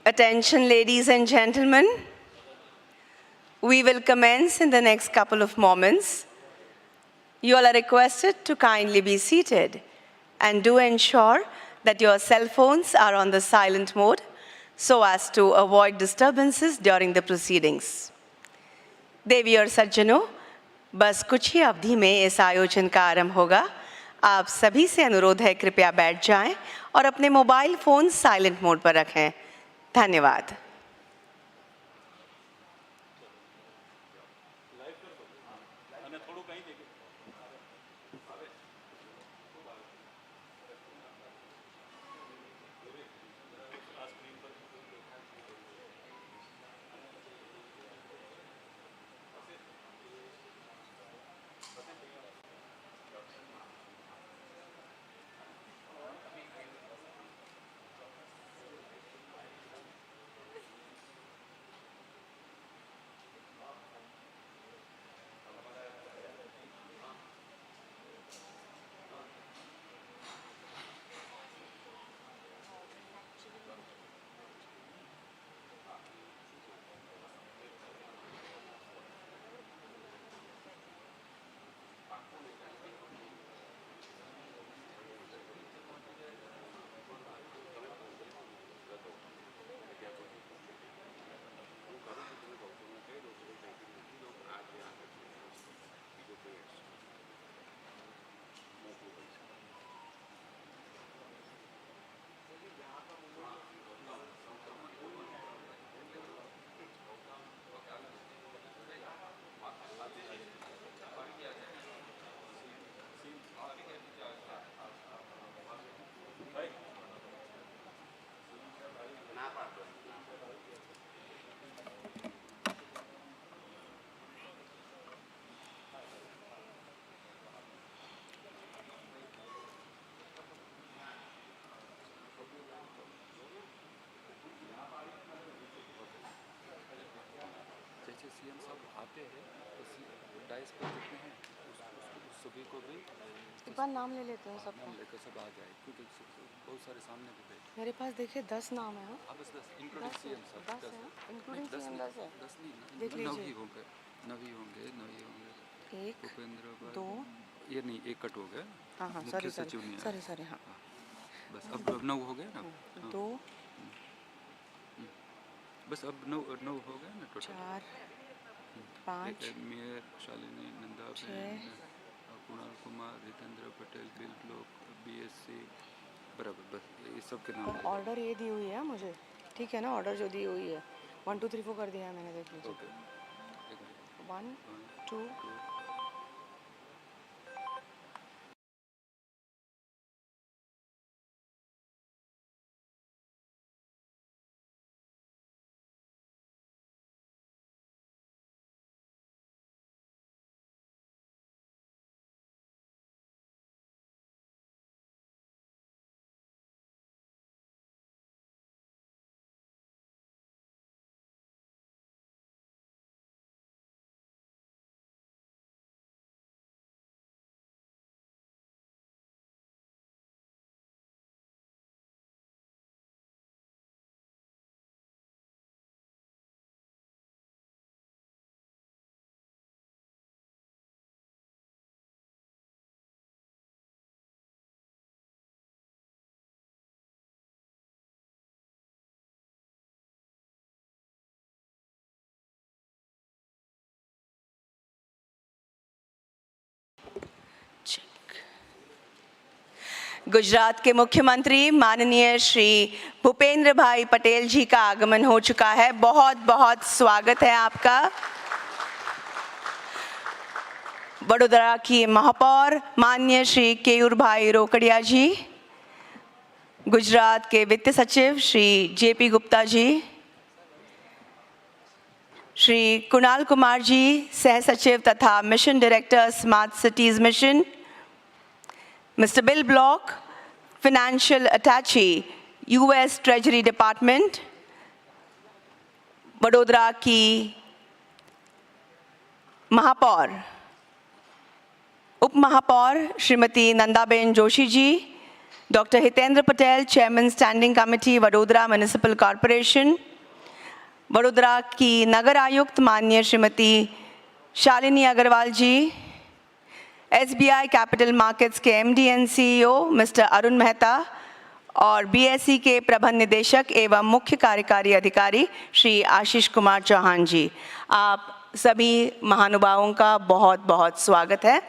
Attention, ladies and gentlemen. We will commence in the next couple of moments. You all are requested to kindly be seated and do ensure that your cell phones are on the silent mode so as to avoid disturbances during the proceedings. देवी और सज्जनों, बस कुछ ही अवधि में इस आयोजन का आरंभ होगा। आप सभी से अनुरोध है कृपया बैठ जाएं और अपने मोबाइल फोन साइलेंट मोड पर रखें। धन्यवाद। सीएम साहब आते हैं तो डाइस पर कितने हैं उस सभी को भी एक बार नाम ले लेते हैं सबका। नाम लेकर सब आ जाए क्योंकि बहुत सारे सामने भी बैठे। मेरे पास देखिए 10 नाम है। हाँ बस 10 इंक्लूडिंग सीएम साहब 10 है, इंक्लूडिंग सीएम 10 है। 10 नहीं देख लीजिए। 9 ही होंगे। एक, भूपेंद्र भाई 2 ये नहीं एक कट हो गया। हाँ हाँ मुख्य सचिव नहीं है। सॉरी हाँ। बस अब 9 हो गया ना। 2 बस अब 9 हो गया ना टोटल। 4 5 मेयर शालिनी नंदा बहन Kunal Kumar Ritendra Patel bill block BSc बराबर बस ये सब के नाम। ऑर्डर ये दी हुई है मुझे, ठीक है ना? ऑर्डर जो दी हुई है 1 2 3 4 कर दिया है मैंने, देख लीजिए। 1 2 गुजरात के मुख्यमंत्री माननीय श्री भूपेंद्र भाई पटेल जी का आगमन हो चुका है। बहुत बहुत स्वागत है आपका। वडोदरा की महापौर माननीय श्री केयूर भाई रोकड़िया जी, गुजरात के वित्त सचिव श्री जेपी गुप्ता जी, श्री कुणाल कुमार जी सह सचिव तथा mission director smart cities mission, Mr. Bill Block, Financial Attaché, U.S. Treasury Department, Vadodara की महापौर, उप महापौर Shrimati नंदाबेन Joshi ji, Dr. Hitendra Patel, Chairman Standing Committee, Vadodara Municipal Corporation, Vadodara की नगर आयुक्त माननीय श्रीमती शालिनी अग्रवाल जी, एसबीआई कैपिटल मार्केट्स के MD and CEO mister Arun Mehta और बीएसई के प्रबंध निदेशक एवं मुख्य कार्यकारी अधिकारी श्री आशीष कुमार चौहान जी, आप सभी महानुभावों का बहुत बहुत स्वागत है।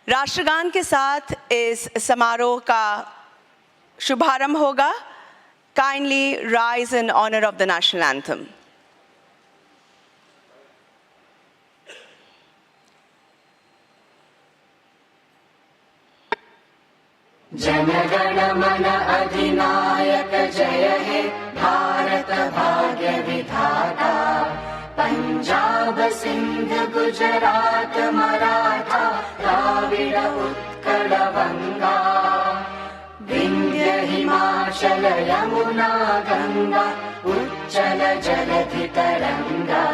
राष्ट्रगान के साथ इस समारोह का शुभारंभ होगा। Kindly rise in honor of the national anthem. जनगण मन अधिनायक जय हे भारत भाग्य विधाता, पंजाब सिंध गुजरात मराठा द्राविड़ उत्कल बंगा, विंध्य हिमाचल यमुना गंगा उच्चल जलधि तरंगा,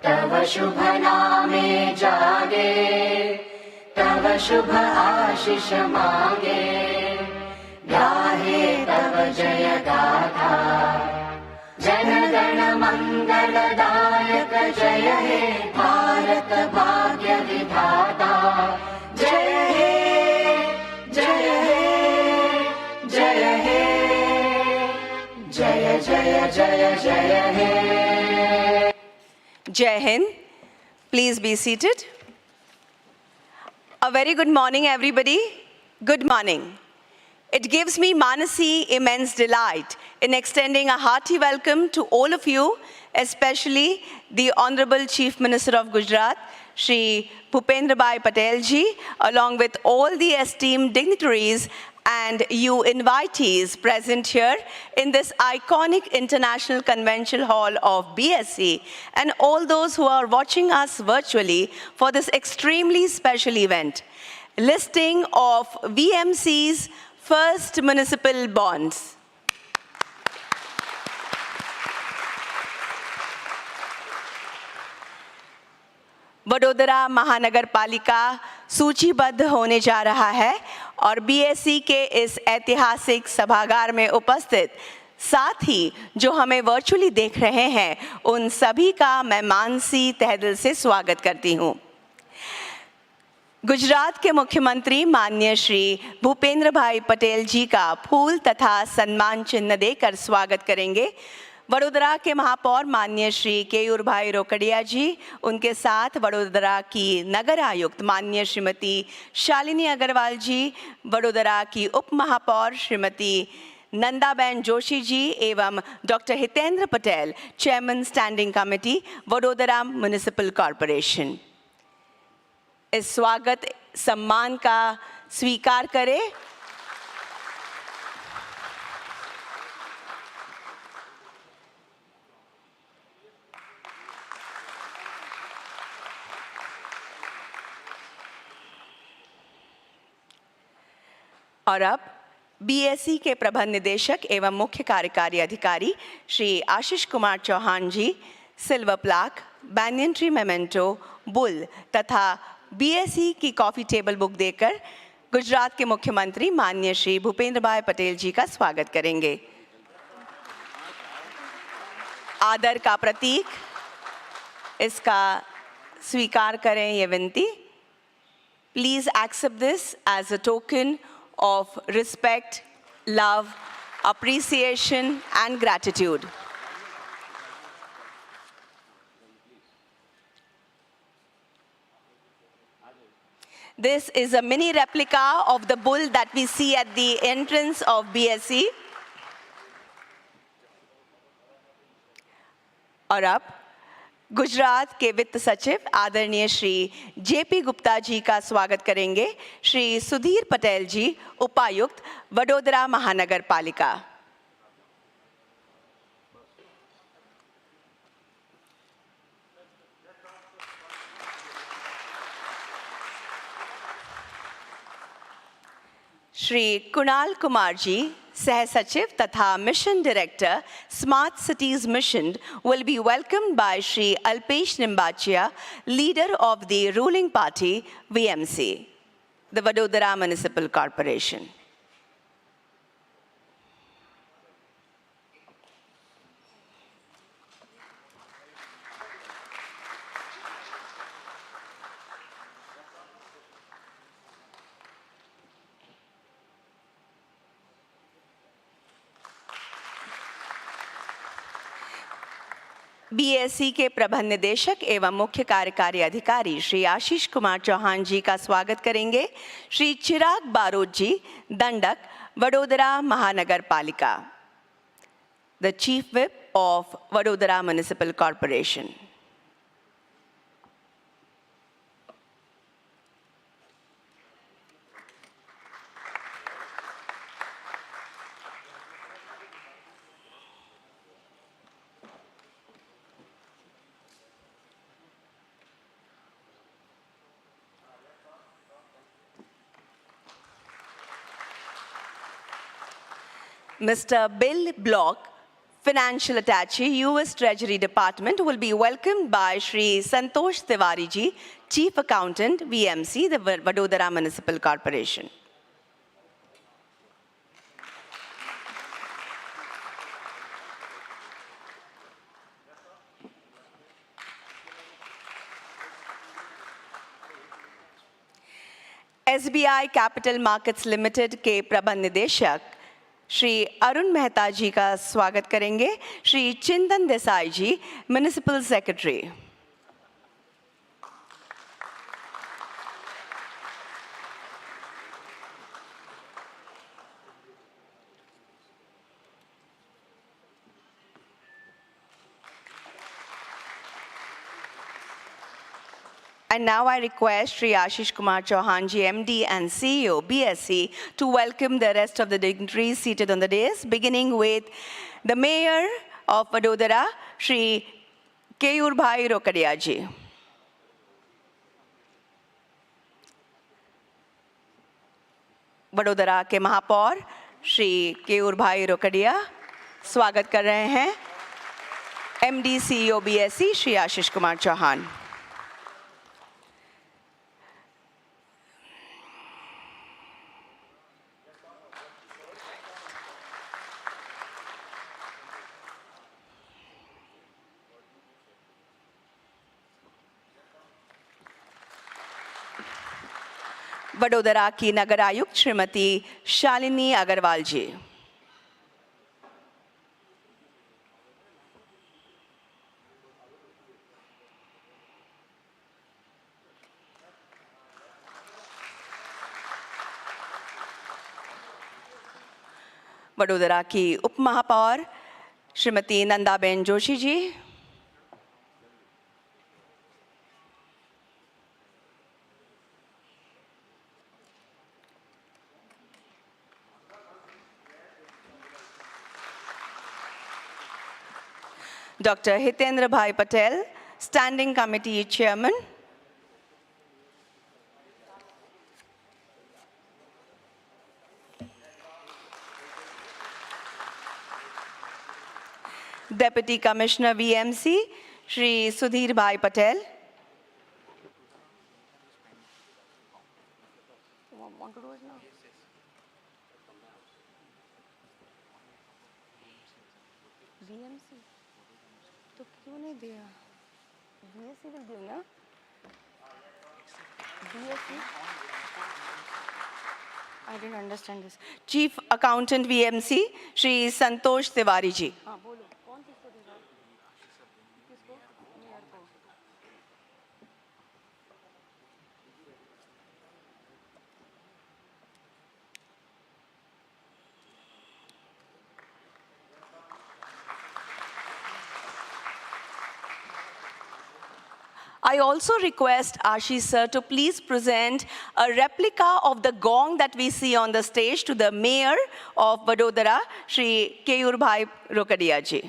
तव शुभ नामे जागे तव शुभ आशीष मांगे, गाहे तव जय गाथा, जनगण मंगलदायक जय हे भारत भाग्य विधाता, जय हे जय हे जय हे जय जय जय जय हे। Jai Hind. Please be seated. A very good morning, everybody. Good morning. It gives me, Manasi, immense delight in extending a hearty welcome to all of you, especially the Honorable Chief Minister of Gujarat, Shri Bhupendra Bhai Patel ji, along with all the esteemed dignitaries and you invitees present here in this iconic International Convention Hall of BSE, and all those who are watching us virtually for this extremely special event, listing of VMC's first municipal bonds. Vadodara महानगर पालिका सूचीबद्ध होने जा रहा है और BSE के इस ऐतिहासिक सभागार में उपस्थित साथ ही जो हमें वर्चुअली देख रहे हैं, उन सभी का मैं मानसी तहे से स्वागत करती हूं। गुजरात के मुख्यमंत्री माननीय श्री भूपेंद्र भाई पटेल जी का फूल तथा सम्मान चिन्ह देकर स्वागत करेंगे। वडोदरा के महापौर माननीय श्री केयूर भाई रोकड़िया जी, उनके साथ वडोदरा की नगर आयुक्त माननीय श्रीमती शालिनी अग्रवाल जी, वडोदरा की उप महापौर श्रीमती नंदाबेन जोशी जी एवं doctor Hitendra Patel, chairman standing committee, Vadodara municipal corporation. इस स्वागत सम्मान का स्वीकार करें। और अब बीएसई के प्रबंध निदेशक एवं मुख्य कार्यकारी अधिकारी Shri Ashish Kumar Chauhan ji silver plaque, banyan tree memento, bull तथा बीएसई की कॉफी टेबल बुक देकर गुजरात के मुख्यमंत्री माननीय श्री भूपेंद्र भाई पटेल जी का स्वागत करेंगे। आदर का प्रतीक इसका स्वीकार करें, ये विनती। Please accept this as a token of respect, love, appreciation, and gratitude. This is a mini replica of the bull that we see at the entrance of BSE. और अब गुजरात के वित्त सचिव आदरणीय श्री जेपी गुप्ता जी का स्वागत करेंगे श्री सुधीर पटेल जी, उपायुक्त वडोदरा महानगर पालिका। श्री कुणाल कुमार जी, सह सचिव तथा mission director smart cities mission, will be welcomed by Shri Alpesh Nimbachia, leader of the ruling party VMC, the Vadodara Municipal Corporation. BSc के प्रबंध निदेशक एवं मुख्य कार्यकारी अधिकारी श्री आशीष कुमार चौहान जी का स्वागत करेंगे। श्री चिराग बारोट जी, दंडक, वडोदरा महानगर पालिका, the Chief Whip of Vadodara Municipal Corporation. Mr. Bill Block, Financial Attaché, U.S. Treasury Department, will be welcomed by Shri Santosh Tiwari ji, Chief Accountant, VMC, the Vadodara Municipal Corporation. SBI Capital Markets Limited के प्रबंध निदेशक श्री अरुण मेहता जी का स्वागत करेंगे। Shri Chintan Desai ji, municipal secretary. And now I request Shri Ashish Kumar Chauhan ji, MD and CEO, BSC, to welcome the rest of the dignitaries seated on the dais, beginning with the Mayor of Vadodara, Shri Keyur Bhai Rokadia ji. Vadodara के महापौर श्री केयूर भाई रोकड़िया स्वागत कर रहे हैं। MD CEO BSC Shri Ashish Kumar Chauhan. Vadodara की नगर आयुक्त श्रीमती शालिनी अग्रवाल जी। वडोदरा की उप महापौर Shrimati नंदाबेन Joshi ji. Dr. Hitendra Bhai Patel, Standing Committee Chairman. Deputy Commissioner VMC, Shri Sudhir Bhai Patel. Want to do it now? VMC? तो क्यों नहीं दिया? BSC will do ना? BSC? I didn't understand this. Chief Accountant VMC, Shri Santosh Tiwari ji. हाँ बोलो, कौन किसको देगा? किसको? मेयर को। I also request Ashish sir to please present a replica of the gong that we see on the stage to the Mayor of Vadodara, Shri Keyur Bhai Rokadia ji.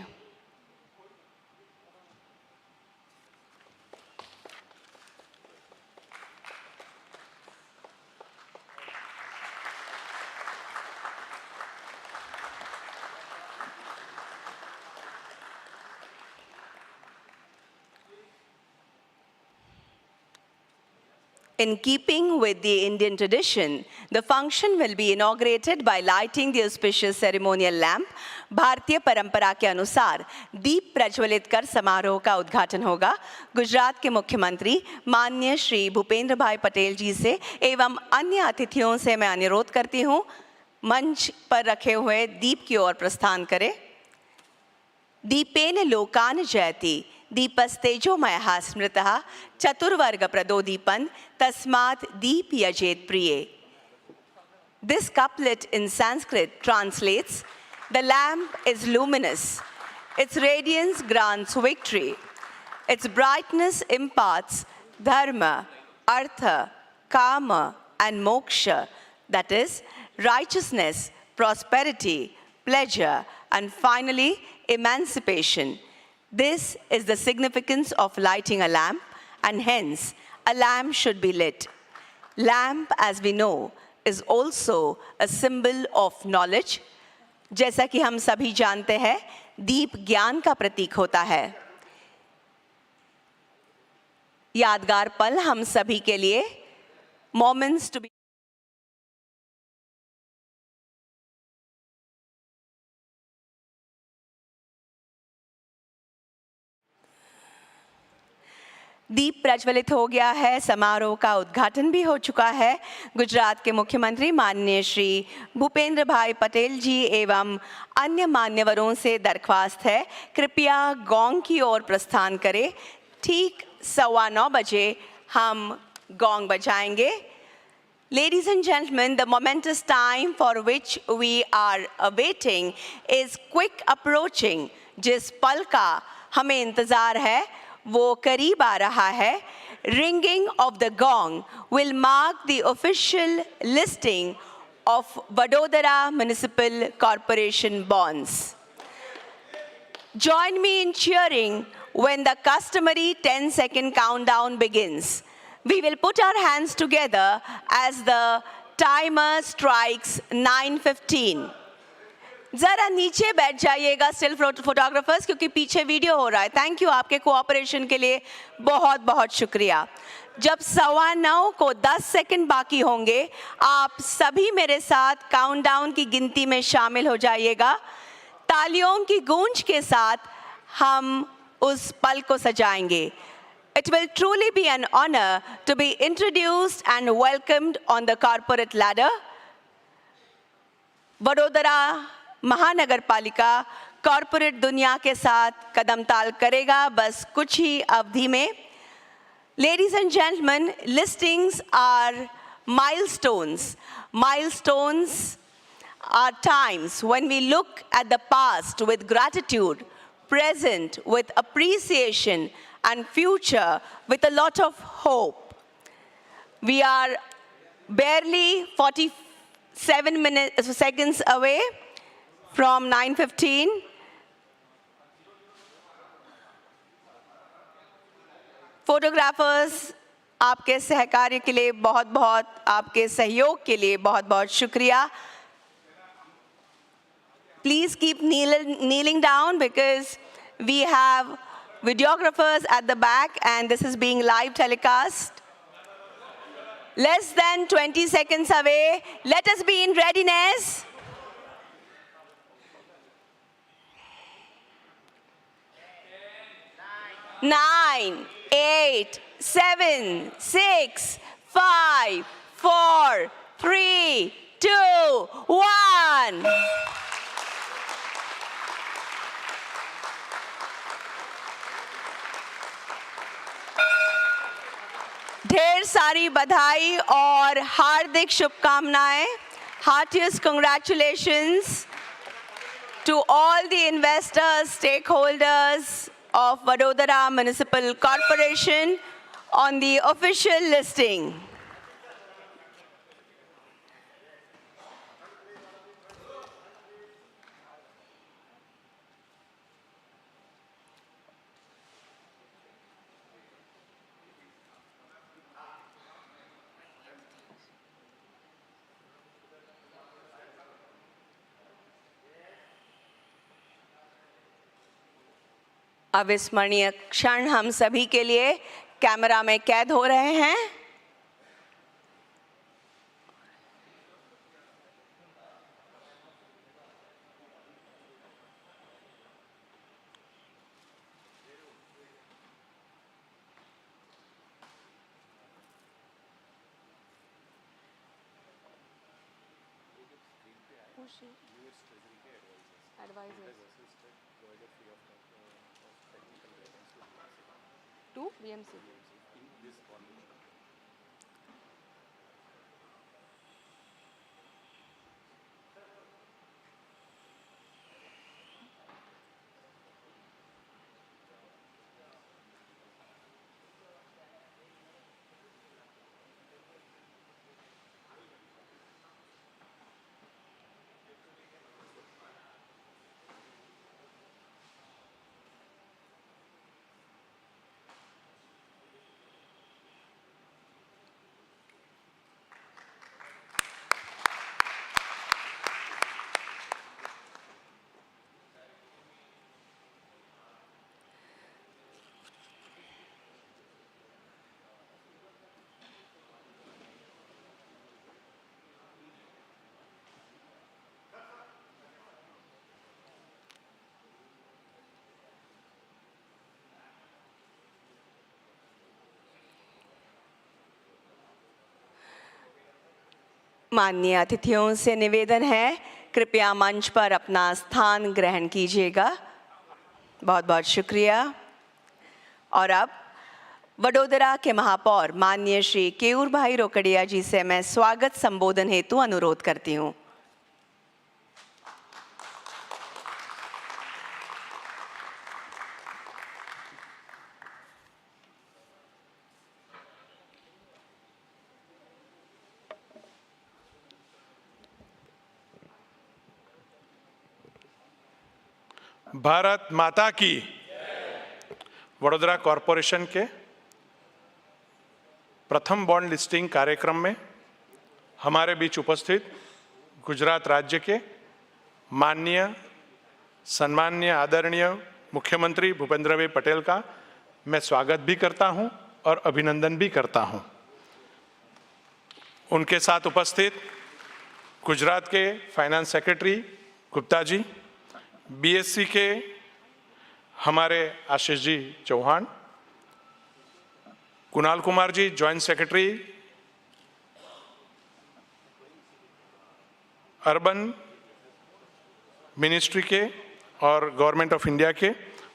In keeping with the Indian tradition, the function will be inaugurated by lighting the auspicious ceremonial lamp. भारतीय परंपरा के अनुसार दीप प्रज्वलित कर समारोह का उद्घाटन होगा। गुजरात के मुख्यमंत्री माननीय श्री भूपेंद्र भाई पटेल जी से एवं अन्य अतिथियों से मैं अनुरोध करती हूँ, मंच पर रखे हुए दीप की ओर प्रस्थान करें। दीपेन लोकान जयति दीपस्तेजोमयः स्मृतः चतुर्वर्गप्रदो दीपन् तस्मात् दीप्यजेत् प्रिये. This couplet in Sanskrit translates, "The lamp is luminous, its radiance grants victory, its brightness imparts dharma, artha, kama, and moksha, that is, righteousness, prosperity, pleasure, and finally, emancipation." This is the significance of lighting a lamp, and hence, a lamp should be lit. Lamp, as we know, is also a symbol of knowledge. जैसा कि हम सभी जानते हैं, दीप ज्ञान का प्रतीक होता है. यादगार पल हम सभी के लिए, moments to be दीप प्रज्वलित हो गया है. समारोह का उद्घाटन भी हो चुका है. गुजरात के मुख्यमंत्री माननीय श्री भूपेंद्र भाई पटेल जी एवं अन्य मान्यवरों से दरख्वास्त है, कृपया गौंग की ओर प्रस्थान करें. ठीक 9:15 बजे हम गौंग बजाएंगे. Ladies and gentlemen, the momentous time for which we are awaiting is quick approaching. जिस पल का हमें इंतजार है वो करीब आ रहा है. Ringing of the gong will mark the official listing of Vadodara Municipal Corporation bonds. Join me in cheering when the customary 10-second countdown begins. We will put our hands together as the timer strikes 9:15. जरा नीचे बैठ जाइएगा still photographers, क्योंकि पीछे video हो रहा है. Thank you, आपके कोऑपरेशन के लिए बहुत बहुत शुक्रिया. जब 9:15 को 10 सेकंड बाकी होंगे, आप सभी मेरे साथ काउंटडाउन की गिनती में शामिल हो जाइएगा. तालियों की गूंज के साथ हम उस पल को सजाएंगे. It will truly be an honor to be introduced and welcomed on the corporate ladder. Vadodara महानगर पालिका कॉर्पोरेट दुनिया के साथ कदम ताल करेगा बस कुछ ही अवधि में. Ladies and gentlemen, listings are milestones. Milestones are times when we look at the past with gratitude, present with appreciation, and future with a lot of hope. We are barely 47 seconds away from 9:15. Photographers, आपके सहकार्य के लिए बहुत बहुत, आपके सहयोग के लिए बहुत बहुत शुक्रिया. Please keep kneeling down because we have videographers at the back and this is being live telecast. Less than 20 seconds away. Let us be in readiness. 9, 8, 7, 6, 5, 4, 3, 2, 1. ढेर सारी बधाई और हार्दिक शुभकामनाएं. Heartiest congratulations to all the investors, stakeholders of Vadodara Municipal Corporation on the official listing. अविस्मरणीय क्षण हम सभी के लिए कैमरा में कैद हो रहे हैं. 2 BMC. माननीय अतिथियों से निवेदन है, कृपया मंच पर अपना स्थान ग्रहण कीजिएगा। बहुत बहुत शुक्रिया। और अब वडोदरा के महापौर माननीय श्री केयूर भाई रोकड़िया जी से मैं स्वागत संबोधन हेतु अनुरोध करती हूँ। भारत माता की। वडोदरा कॉरपोरेशन के प्रथम बॉन्ड लिस्टिंग कार्यक्रम में हमारे बीच उपस्थित गुजरात राज्य के माननीय सम्माननीय आदरणीय मुख्यमंत्री भूपेंद्र भाई पटेल का मैं स्वागत भी करता हूं और अभिनंदन भी करता हूं। उनके साथ उपस्थित गुजरात के finance secretary Gupta ji, BSc के हमारे Ashish ji Chauhan, Kunal Kumar ji joint secretary urban ministry के और गवर्नमेंट ऑफ इंडिया के,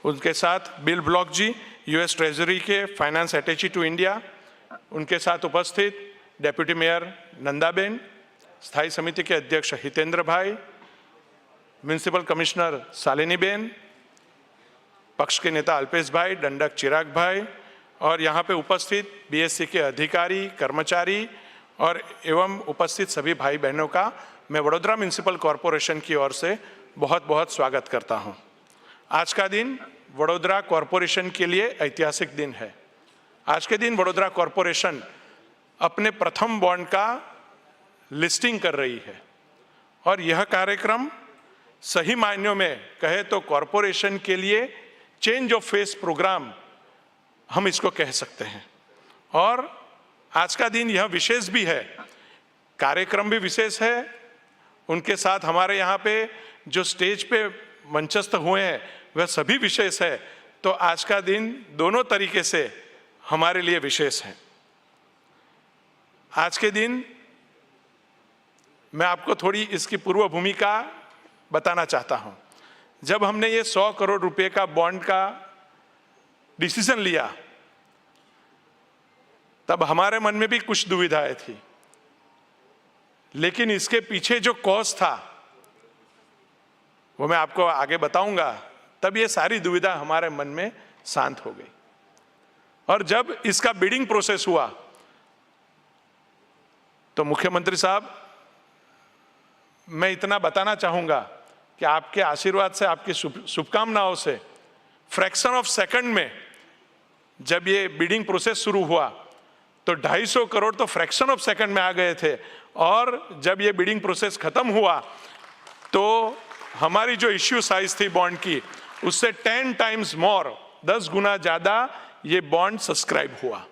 उनके साथ बिल ब्लॉक जी यूएस ट्रेजरी के फाइनेंस अटैची टू इंडिया, उनके साथ उपस्थित डेप्यूटी मेयर नंदाबेन, स्थायी समिति के अध्यक्ष हितेंद्र भाई, म्यूनिसिपल कमिश्नर शालिनी बेन, पक्ष के नेता अल्पेश भाई, दंडक चिराग भाई और यहाँ पे उपस्थित बीएससी के अधिकारी, कर्मचारी और एवं उपस्थित सभी भाई बहनों का मैं वडोदरा म्यूनिसिपल कॉरपोरेशन की ओर से बहुत बहुत स्वागत करता हूँ। आज का दिन वडोदरा कॉरपोरेशन के लिए ऐतिहासिक दिन है। आज के दिन वडोदरा कॉरपोरेशन अपने प्रथम बॉन्ड का लिस्टिंग कर रही है और यह कार्यक्रम सही मायनों में कहे तो कॉरपोरेशन के लिए चेंज ऑफ फेस प्रोग्राम हम इसको कह सकते हैं। और आज का दिन यह विशेष भी है, कार्यक्रम भी विशेष है। उनके साथ हमारे यहाँ पे जो स्टेज पे मंचस्थ हुए हैं वह सभी विशेष है। तो आज का दिन दोनों तरीके से हमारे लिए विशेष है। आज के दिन मैं आपको थोड़ी इसकी पूर्व भूमिका बताना चाहता हूं। जब हमने ये 100 करोड़ रुपए का बॉन्ड का डिसीजन लिया तब हमारे मन में भी कुछ दुविधाएं थी, लेकिन इसके पीछे जो कॉज था वो मैं आपको आगे बताऊंगा। तब ये सारी दुविधा हमारे मन में शांत हो गई और जब इसका बिडिंग प्रोसेस हुआ तो मुख्यमंत्री साहब, मैं इतना बताना चाहूंगा कि आपके आशीर्वाद से, आपकी शुभकामनाओं से फ्रैक्शन ऑफ सेकंड में जब ये बिडिंग प्रोसेस शुरू हुआ तो 250 करोड़ तो फ्रैक्शन ऑफ सेकंड में आ गए थे और जब ये बिडिंग प्रोसेस खत्म हुआ तो हमारी जो इश्यू साइज थी बॉन्ड की उससे 10 टाइम्स मोर, 10 गुना ज्यादा ये बॉन्ड सब्सक्राइब हुआ।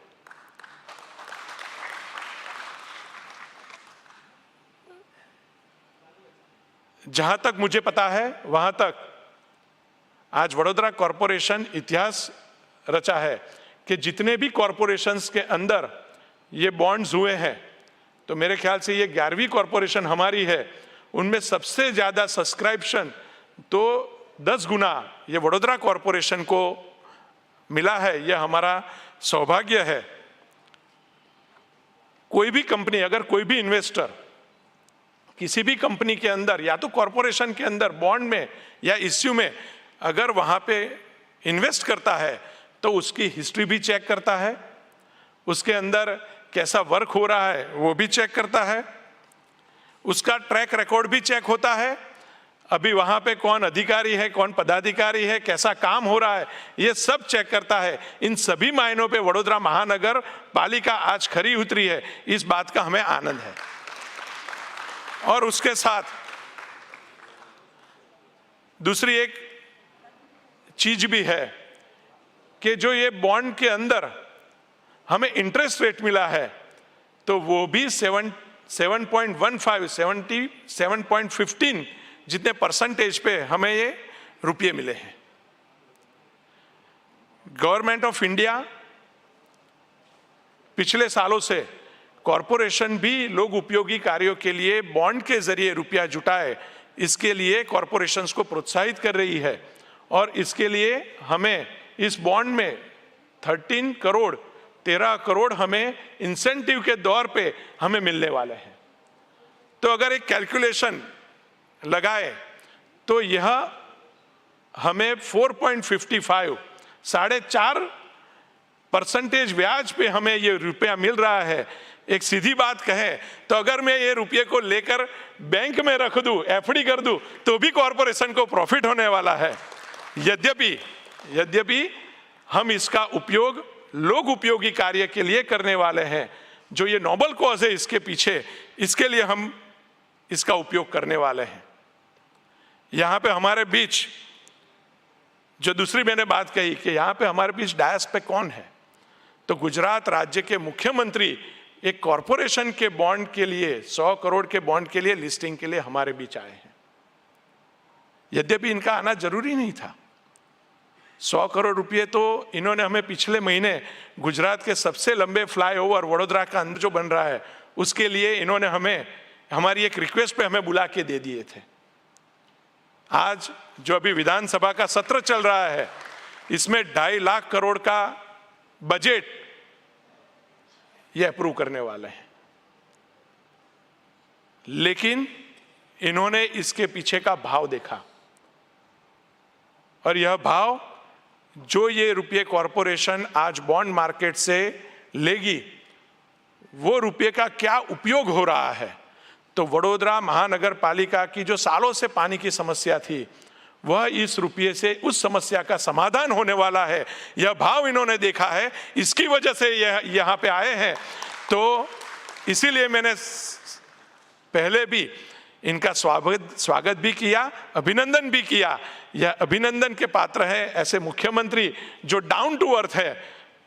जहां तक मुझे पता है वहां तक आज वडोदरा कॉरपोरेशन इतिहास रचा है कि जितने भी कॉरपोरेशंस के अंदर ये बॉन्ड्स हुए हैं तो मेरे ख्याल से ये 11वीं कॉरपोरेशन हमारी है, उनमें सबसे ज्यादा सब्सक्रिप्शन तो 10 गुना ये वडोदरा कॉरपोरेशन को मिला है, यह हमारा सौभाग्य है। कोई भी कंपनी, अगर कोई भी इन्वेस्टर किसी भी कंपनी के अंदर या तो कॉरपोरेशन के अंदर बॉन्ड में या इश्यू में अगर वहाँ पे इन्वेस्ट करता है तो उसकी हिस्ट्री भी चेक करता है, उसके अंदर कैसा वर्क हो रहा है वो भी चेक करता है, उसका ट्रैक रिकॉर्ड भी चेक होता है, अभी वहाँ पे कौन अधिकारी है, कौन पदाधिकारी है, कैसा काम हो रहा है, ये सब चेक करता है। इन सभी मायनों पे वडोदरा महानगर पालिका आज खरी उतरी है, इस बात का हमें आनंद है। और उसके साथ दूसरी एक चीज भी है कि जो ये बॉन्ड के अंदर हमें इंटरेस्ट रेट मिला है तो वो भी 7.15 जितने परसेंटेज पे हमें ये रुपये मिले हैं। गवर्नमेंट ऑफ इंडिया पिछले सालों से कॉरपोरेशन भी लोग उपयोगी कार्यों के लिए बॉन्ड के जरिए रुपया जुटाए, इसके लिए कॉरपोरेशंस को प्रोत्साहित कर रही है। और इसके लिए हमें इस बॉन्ड में 13 करोड़ हमें इंसेंटिव के दौर पे हमें मिलने वाले हैं। तो अगर एक कैलकुलेशन लगाए तो यह हमें 4.55 4.5% ब्याज पे हमें ये रुपया मिल रहा है। एक सीधी बात कहें तो अगर मैं ये रुपये को लेकर बैंक में रख दूं, एफडी कर दूं, तो भी कॉरपोरेशन को प्रॉफिट होने वाला है। यद्यपि हम इसका उपयोग लोग उपयोगी कार्य के लिए करने वाले हैं। जो ये नोबल कॉज है इसके पीछे, इसके लिए हम इसका उपयोग करने वाले हैं। यहाँ पे हमारे बीच जो दूसरी मैंने बात कही कि यहाँ पे हमारे बीच डायस पे कौन है, तो गुजरात राज्य के मुख्यमंत्री एक कॉरपोरेशन के बॉन्ड के लिए 100 करोड़ के बॉन्ड के लिए लिस्टिंग के लिए हमारे बीच आए हैं। यद्यपि इनका आना जरूरी नहीं था। 100 करोड़ रुपए तो इन्होंने हमें पिछले महीने गुजरात के सबसे लंबे फ्लाईओवर वडोदरा का अंदर जो बन रहा है उसके लिए इन्होंने हमें हमारी एक रिक्वेस्ट पे हमें बुला के दे दिए थे। आज जो अभी विधानसभा का सत्र चल रहा है इसमें 2.5 लाख करोड़ का बजट ये अप्रूव करने वाले हैं, लेकिन इन्होंने इसके पीछे का भाव देखा और यह भाव जो ये रुपये कॉरपोरेशन आज बॉन्ड मार्केट से लेगी वो रुपये का क्या उपयोग हो रहा है। तो वडोदरा महानगर पालिका की जो सालों से पानी की समस्या थी वह इस रुपये से उस समस्या का समाधान होने वाला है। यह भाव इन्होंने देखा है, इसकी वजह से यह यहाँ पे आए हैं। तो इसीलिए मैंने पहले भी इनका स्वागत भी किया, अभिनंदन भी किया। यह अभिनंदन के पात्र है ऐसे मुख्यमंत्री जो डाउन टू अर्थ है।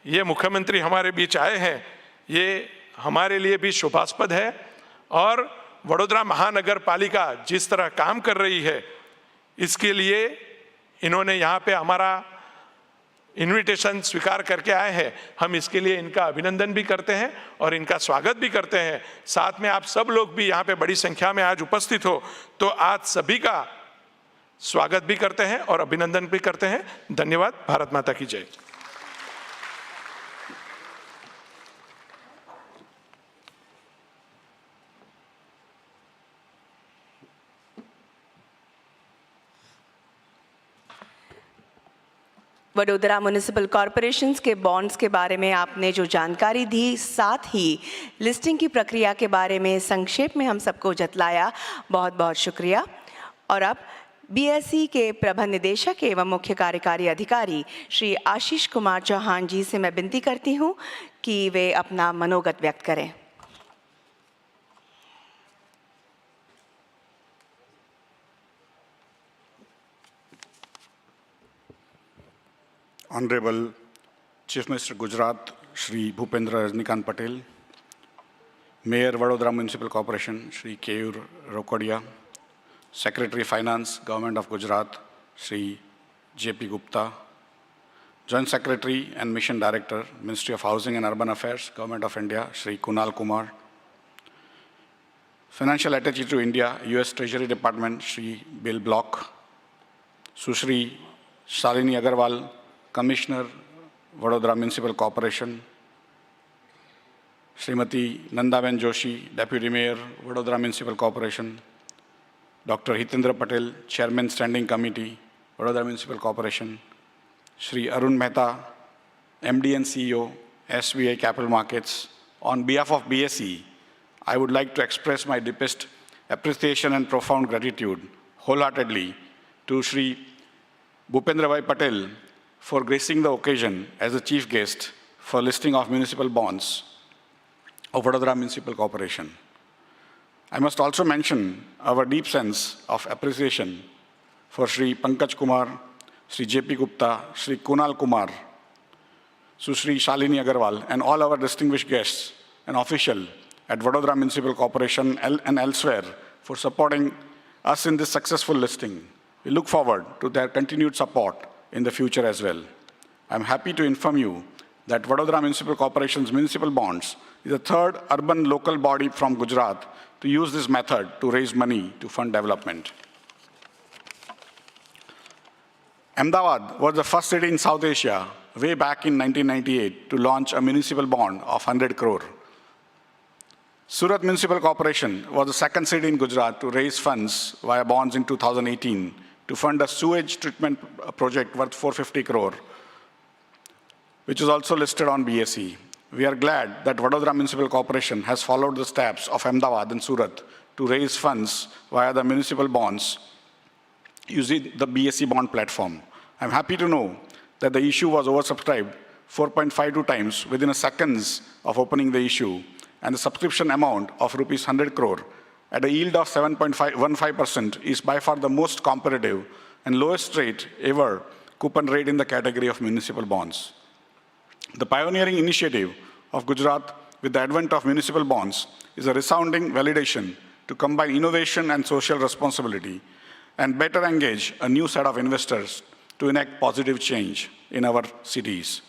ये मुख्यमंत्री हमारे बीच आए हैं, ये हमारे लिए भी शुभास्पद है। और वडोदरा महानगर पालिका जिस तरह काम कर रही है इसके लिए इन्होंने यहाँ पे हमारा इनविटेशन स्वीकार करके आए हैं। हम इसके लिए इनका अभिनंदन भी करते हैं और इनका स्वागत भी करते हैं। साथ में आप सब लोग भी यहाँ पे बड़ी संख्या में आज उपस्थित हो तो आज सभी का स्वागत भी करते हैं और अभिनंदन भी करते हैं। धन्यवाद। भारत माता की जय। वडोदरा म्युनिसिपल कॉरपोरेशंस के बॉन्ड्स के बारे में आपने जो जानकारी दी, साथ ही लिस्टिंग की प्रक्रिया के बारे में संक्षेप में हम सबको जतलाया, बहुत बहुत शुक्रिया। और अब बीएसई के प्रबंध निदेशक एवं मुख्य कार्यकारी अधिकारी श्री आशीष कुमार चौहान जी से मैं विनती करती हूँ कि वे अपना मनोगत व्यक्त करें। Honorable Chief Minister Gujarat Shri Bhupendra Rajnikant Patel, Mayor Vadodara Municipal Corporation Shri Keyur Rokodia, Secretary Finance Government of Gujarat Shri JP Gupta, Joint Secretary and Mission Director Ministry of Housing and Urban Affairs Government of India Shri Kunal Kumar, Financial Attaché to India US Treasury Department Shri Bill Block, Sushri Shalini Agarwal, Commissioner Vadodara Municipal Corporation, Srimati Nandaben Joshi, Deputy Mayor, Vadodara Municipal Corporation, Dr. Hitendra Patel, Chairman Standing Committee, Vadodara Municipal Corporation, Shri Arun Mehta, MD and CEO, SBI Capital Markets. On behalf of BSE, I would like to express my deepest appreciation and profound gratitude wholeheartedly to Shri Bhupendra Patel for gracing the occasion as the chief guest for listing of municipal bonds of Vadodara Municipal Corporation. I must also mention our deep sense of appreciation for Shri Pankaj Kumar, Shri JP Gupta, Shri Kunal Kumar, Sushri Shalini Agarwal, and all our distinguished guests and officials at Vadodara Municipal Corporation and elsewhere for supporting us in this successful listing. We look forward to their continued support in the future as well. I'm happy to inform you that Vadodara Municipal Corporation's municipal bonds is the third urban local body from Gujarat to use this method to raise money to fund development. Ahmedabad was the first city in South Asia way back in 1998 to launch a municipal bond of 100 crore. Surat Municipal Corporation was the second city in Gujarat to raise funds via bonds in 2018 to fund a sewage treatment project worth 450 crore, which is also listed on BSE. We are glad that Vadodara Municipal Corporation has followed the steps of Ahmedabad and Surat to raise funds via the municipal bonds using the BSE bond platform. I'm happy to know that the issue was oversubscribed 4.52 times within seconds of opening the issue, and the subscription amount of rupees 100 crore at a yield of 7.15% is by far the most competitive and lowest rate ever coupon rate in the category of municipal bonds. The pioneering initiative of Gujarat with the advent of municipal bonds is a resounding validation to combine innovation and social responsibility and better engage a new set of investors to enact positive change in our cities.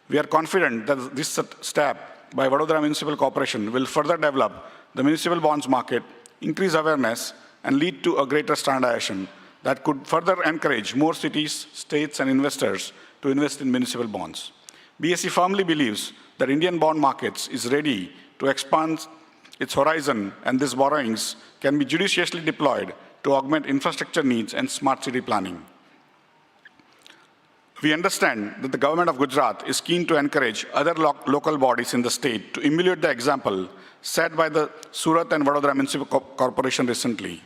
We are confident that this step by Vadodara Municipal Corporation will further develop the municipal bonds market, increase awareness, and lead to a greater standardization that could further encourage more cities, states, and investors to invest in municipal bonds. BSE firmly believes that Indian bond markets is ready to expand its horizon, and these borrowings can be judiciously deployed to augment infrastructure needs and smart city planning. We understand that the government of Gujarat is keen to encourage other local bodies in the state to emulate the example set by the Surat and Vadodara Municipal Corporation recently.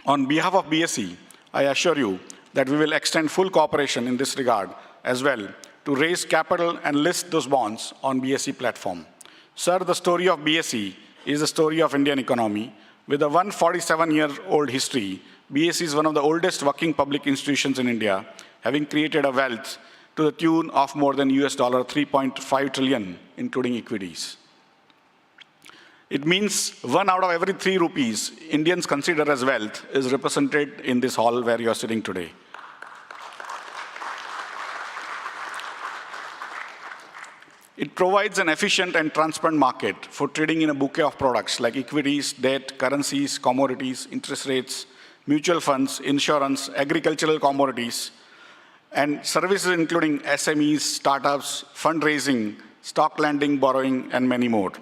On behalf of BSE, I assure you that we will extend full cooperation in this regard as well to raise capital and list those bonds on BSE platform. Sir, the story of BSE is the story of Indian economy. With a 147-year-old history, BSE is one of the oldest working public institutions in India, having created a wealth to the tune of more than $3.5 trillion, including equities. It means 1 out of every 3 rupees Indians consider as wealth is represented in this hall where you are sitting today. It provides an efficient and transparent market for trading in a bouquet of products like equities, debt, currencies, commodities, interest rates, mutual funds, insurance, agricultural commodities, and services including SMEs, startups, fundraising, stock lending, borrowing, and many more.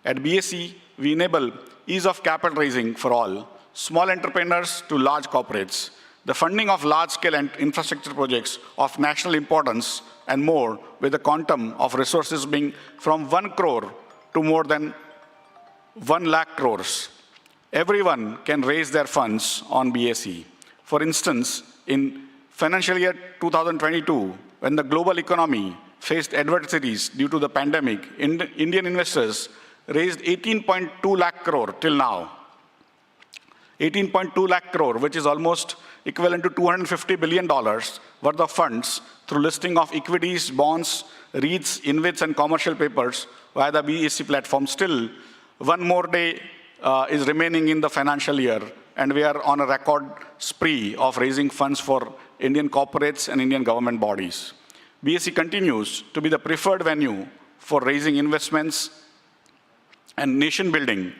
At BSE, we enable ease of capital raising for all, small entrepreneurs to large corporates, the funding of large-scale infrastructure projects of national importance, and more, with a quantum of resources being from 1 crore to more than 1 lakh crores. Everyone can raise their funds on BSE. For instance, in financial year 2022, when the global economy faced adversities due to the pandemic, Indian investors raised 18.2 lakh crore till now. 18.2 lakh crore, which is almost equivalent to $250 billion worth of funds through listing of equities, bonds, REITs, InvITs, and commercial papers via the BSE platform. Still, one more day is remaining in the financial year, and we are on a record spree of raising funds for Indian corporates and Indian government bodies. BSE continues to be the preferred venue for raising investments and nation building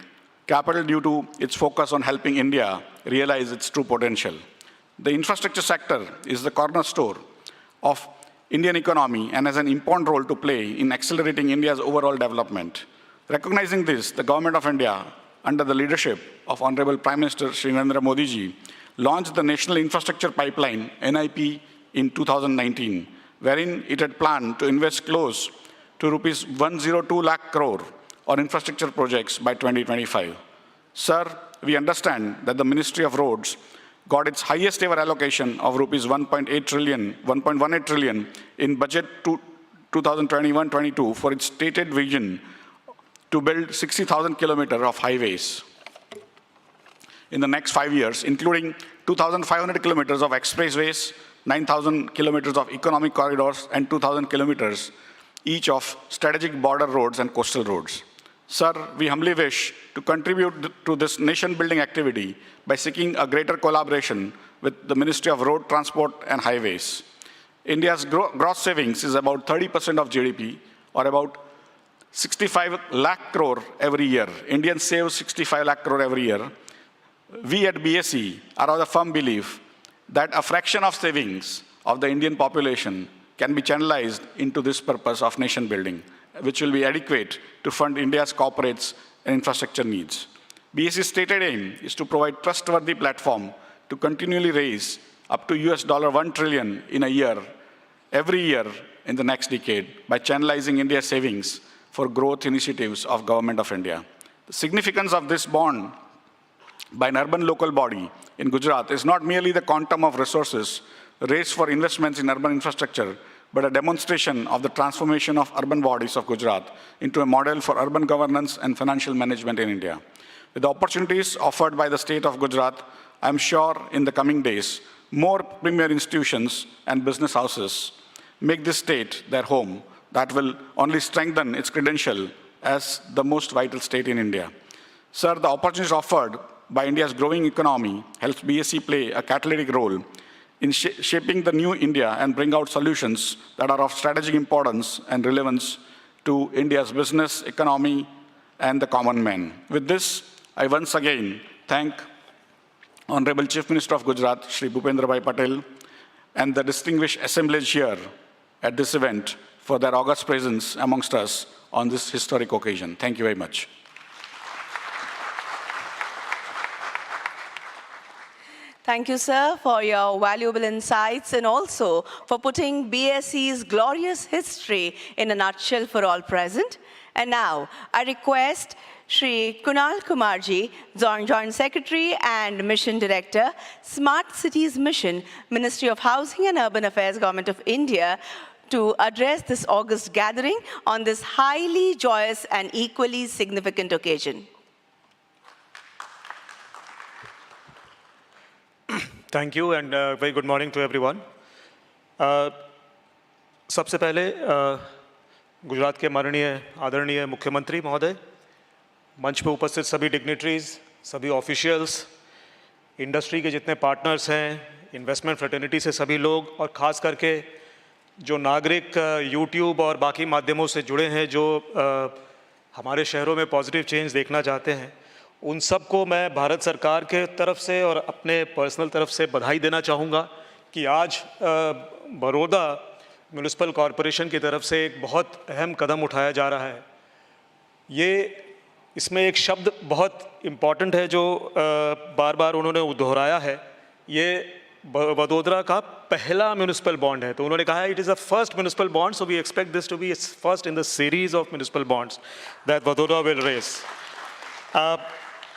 capital due to its focus on helping India realize its true potential. The infrastructure sector is the cornerstone of Indian economy and has an important role to play in accelerating India's overall development. Recognizing this, the Government of India, under the leadership of Honorable Prime Minister Shri Narendra Modi ji, launched the National Infrastructure Pipeline, NIP, in 2019, wherein it had planned to invest close to rupees 102 lakh crore on infrastructure projects by 2025. Sir, we understand that the Ministry of Roads got its highest ever allocation of rupees 1.18 trillion in budget 2021-22 for its stated vision to build 60,000 kilometers of highways in the next 5 years, including 2,500 kilometers of expressways, 9,000 kilometers of economic corridors, and 2,000 kilometers each of strategic border roads and coastal roads. Sir, we humbly wish to contribute to this nation-building activity by seeking a greater collaboration with the Ministry of Road Transport and Highways. India's gross savings is about 30% of GDP, or about 65 lakh crore every year. Indians save 65 lakh crore every year. We at BSE are of the firm belief that a fraction of savings of the Indian population can be channelized into this purpose of nation building, which will be adequate to fund India's corporates and infrastructure needs. BSE's stated aim is to provide trustworthy platform to continually raise up to $1 trillion in a year, every year in the next decade by channelizing India's savings for growth initiatives of Government of India. The significance of this bond by an urban local body in Gujarat is not merely the quantum of resources raised for investments in urban infrastructure, but a demonstration of the transformation of urban bodies of Gujarat into a model for urban governance and financial management in India. With the opportunities offered by the state of Gujarat, I am sure in the coming days, more premier institutions and business houses make this state their home. That will only strengthen its credential as the most vital state in India. Sir, the opportunities offered by India's growing economy helps BSE play a catalytic role in shaping the new India and bring out solutions that are of strategic importance and relevance to India's business, economy, and the common man. With this, I once again thank Honorable Chief Minister of Gujarat, Shri Bhupendra Bhai Patel, and the distinguished assemblage here at this event for their august presence amongst us on this historic occasion. Thank you very much. Thank you, sir, for your valuable insights and also for putting BSE's glorious history in a nutshell for all present. And now, I request Shri Kunal Kumarji, Joint Secretary and Mission Director, Smart Cities Mission, Ministry of Housing and Urban Affairs, Government of India, to address this august gathering on this highly joyous and equally significant occasion. Thank you and very good morning to everyone. सबसे पहले गुजरात के माननीय आदरणीय मुख्यमंत्री महोदय, मंच पे उपस्थित सभी डिग्निटरीज, सभी ऑफिशियल्स, इंडस्ट्री के जितने पार्टनर्स हैं, इन्वेस्टमेंट फ्रेटर्निटी से सभी लोग, और ख़ास करके जो नागरिक यूट्यूब और बाकी माध्यमों से जुड़े हैं, जो हमारे शहरों में पॉजिटिव चेंज देखना चाहते हैं, उन सबको मैं भारत सरकार के तरफ से और अपने पर्सनल तरफ से बधाई देना चाहूँगा कि आज बड़ौदा म्यूनिसिपल कॉरपोरेशन की तरफ से एक बहुत अहम कदम उठाया जा रहा है। इसमें एक शब्द बहुत इम्पॉर्टेंट है जो बार बार उन्होंने दोहराया है, ये वडोदरा का पहला म्यूनिसिपल बॉन्ड है। तो उन्होंने कहा है it is a first municipal bond, so we expect this to be first in the series of municipal bonds that Vadodara will raise.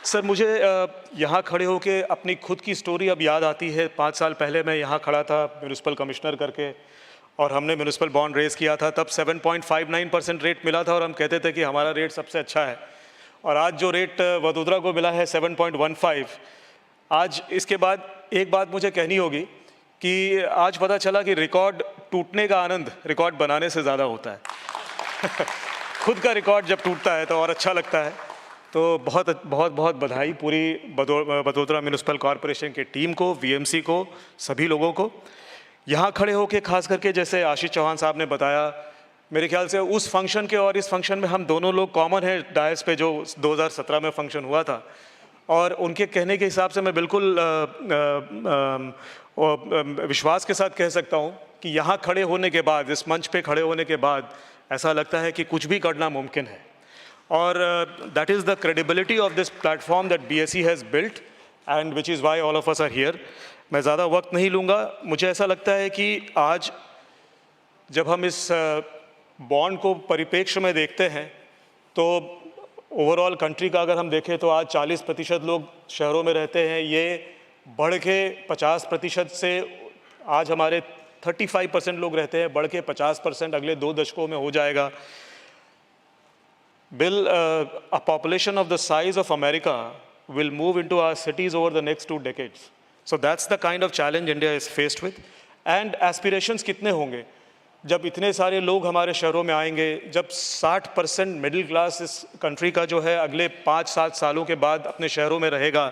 Sir, मुझे यहाँ खड़े होकर अपनी खुद की स्टोरी अब याद आती है। 5 साल पहले मैं यहाँ खड़ा था म्यूनिसिपल कमिश्नर करके, और हमने म्यूनिसिपल बॉन्ड रेज़ किया था। तब 7.59% रेट मिला था और हम कहते थे कि हमारा रेट सबसे अच्छा है। और आज जो रेट वडोदरा को मिला है 7.15, आज इसके बाद एक बात मुझे कहनी होगी कि आज पता चला कि रिकॉर्ड टूटने का आनंद रिकॉर्ड बनाने से ज़्यादा होता है। खुद का रिकॉर्ड जब टूटता है तो और अच्छा लगता है। तो बहुत बहुत बहुत बधाई पूरी वडोदरा म्यूनिसिपल कॉरपोरेशन की टीम को, वीएमसी को, सभी लोगों को। यहाँ खड़े होकर खास करके जैसे आशीष चौहान साहब ने बताया, मेरे ख्याल से उस फंक्शन के और इस फंक्शन में हम दोनों लोग कॉमन हैं डायस पे, जो 2017 में फंक्शन हुआ था। और उनके कहने के हिसाब से मैं बिल्कुल विश्वास के साथ कह सकता हूँ कि यहाँ खड़े होने के बाद, इस मंच पे खड़े होने के बाद ऐसा लगता है कि कुछ भी करना मुमकिन है। और that is the credibility of this platform that BSE has built and which is why all of us are here. मैं ज़्यादा वक्त नहीं लूँगा। मुझे ऐसा लगता है कि आज जब हम इस बॉन्ड को परिप्रेक्ष्य में देखते हैं तो ओवरऑल कंट्री का अगर हम देखें तो आज 40% लोग शहरों में रहते हैं, ये बढ़ के 50% से आज हमारे 35% लोग रहते हैं, बढ़ के 50% अगले 2 दशकों में हो जाएगा। A population of the size of America will move into our cities over the next 2 decades. So that's the kind of challenge India is faced with. And aspirations कितने होंगे जब इतने सारे लोग हमारे शहरों में आएंगे, जब 60% मिडिल क्लास इस कंट्री का जो है अगले 5-7 सालों के बाद अपने शहरों में रहेगा,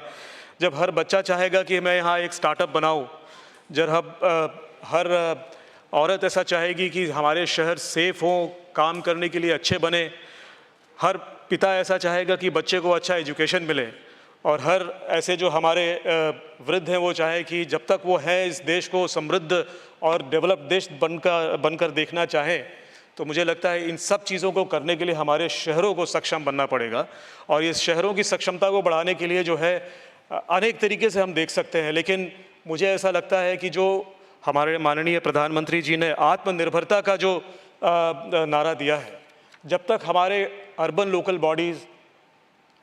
जब हर बच्चा चाहेगा कि मैं यहाँ एक स्टार्टअप बनाऊँ, जब हर औरत ऐसा चाहेगी कि हमारे शहर सेफ हों, काम करने के लिए अच्छे बने, हर पिता ऐसा चाहेगा कि बच्चे को अच्छा एजुकेशन मिले, और हर ऐसे जो हमारे वृद्ध हैं वो चाहे कि जब तक वो है इस देश को समृद्ध और डेवलप देश बनकर देखना चाहें, तो मुझे लगता है इन सब चीज़ों को करने के लिए हमारे शहरों को सक्षम बनना पड़ेगा। और इस शहरों की सक्षमता को बढ़ाने के लिए जो है अनेक तरीके से हम देख सकते हैं, लेकिन मुझे ऐसा लगता है कि जो हमारे माननीय प्रधानमंत्री जी ने आत्मनिर्भरता का जो नारा दिया है, जब तक हमारे अर्बन लोकल बॉडीज़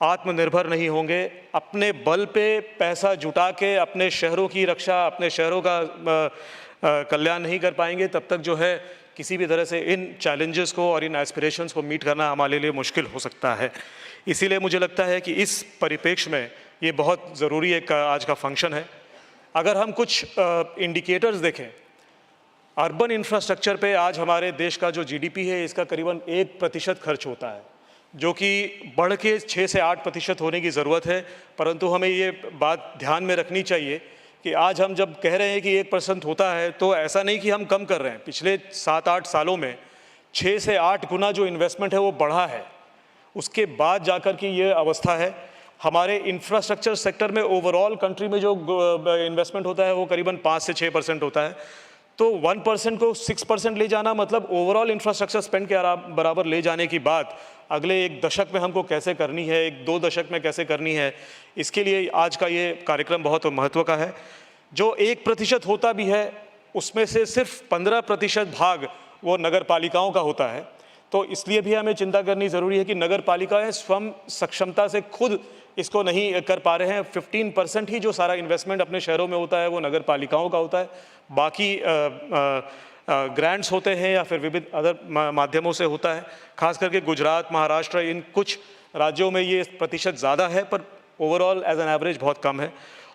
आत्मनिर्भर नहीं होंगे, अपने बल पे पैसा जुटा के अपने शहरों की रक्षा, अपने शहरों का कल्याण नहीं कर पाएंगे, तब तक जो है किसी भी तरह से इन चैलेंजेस को और इन एस्पिरेशंस को मीट करना हमारे लिए मुश्किल हो सकता है। इसीलिए मुझे लगता है कि इस परिप्रेक्ष्य में ये बहुत ज़रूरी एक आज का फंक्शन है। अगर हम कुछ इंडिकेटर्स देखें, अर्बन इंफ्रास्ट्रक्चर पे आज हमारे देश का जो GDP है इसका करीबन 1% खर्च होता है, जो कि बढ़ के 6 से 8% होने की ज़रूरत है। परंतु हमें ये बात ध्यान में रखनी चाहिए कि आज हम जब कह रहे हैं कि 1% होता है तो ऐसा नहीं कि हम कम कर रहे हैं। पिछले 7-8 सालों में 6 से 8 गुना जो इन्वेस्टमेंट है वो बढ़ा है, उसके बाद जाकर की ये अवस्था है। हमारे इंफ्रास्ट्रक्चर सेक्टर में ओवरऑल कंट्री में जो इन्वेस्टमेंट होता है वो करीबन 5 से 6% होता है, तो 1% को 6% ले जाना मतलब ओवरऑल इंफ्रास्ट्रक्चर स्पेंड के बराबर ले जाने की बात अगले 1 दशक में हमको कैसे करनी है, 1-2 दशक में कैसे करनी है, इसके लिए आज का ये कार्यक्रम बहुत महत्व का है। जो 1% होता भी है उसमें से सिर्फ 15% भाग वो नगर पालिकाओं का होता है, तो इसलिए भी हमें चिंता करनी ज़रूरी है कि नगर पालिकाएँ स्वयं सक्षमता से खुद इसको नहीं कर पा रहे हैं। 15% ही जो सारा इन्वेस्टमेंट अपने शहरों में होता है वो नगर पालिकाओं का होता है, बाकी ग्रांट्स होते हैं या फिर विविध अदर माध्यमों से होता है। खास करके गुजरात, महाराष्ट्र, इन कुछ राज्यों में ये प्रतिशत ज़्यादा है, पर ओवरऑल एज एन एवरेज बहुत कम है।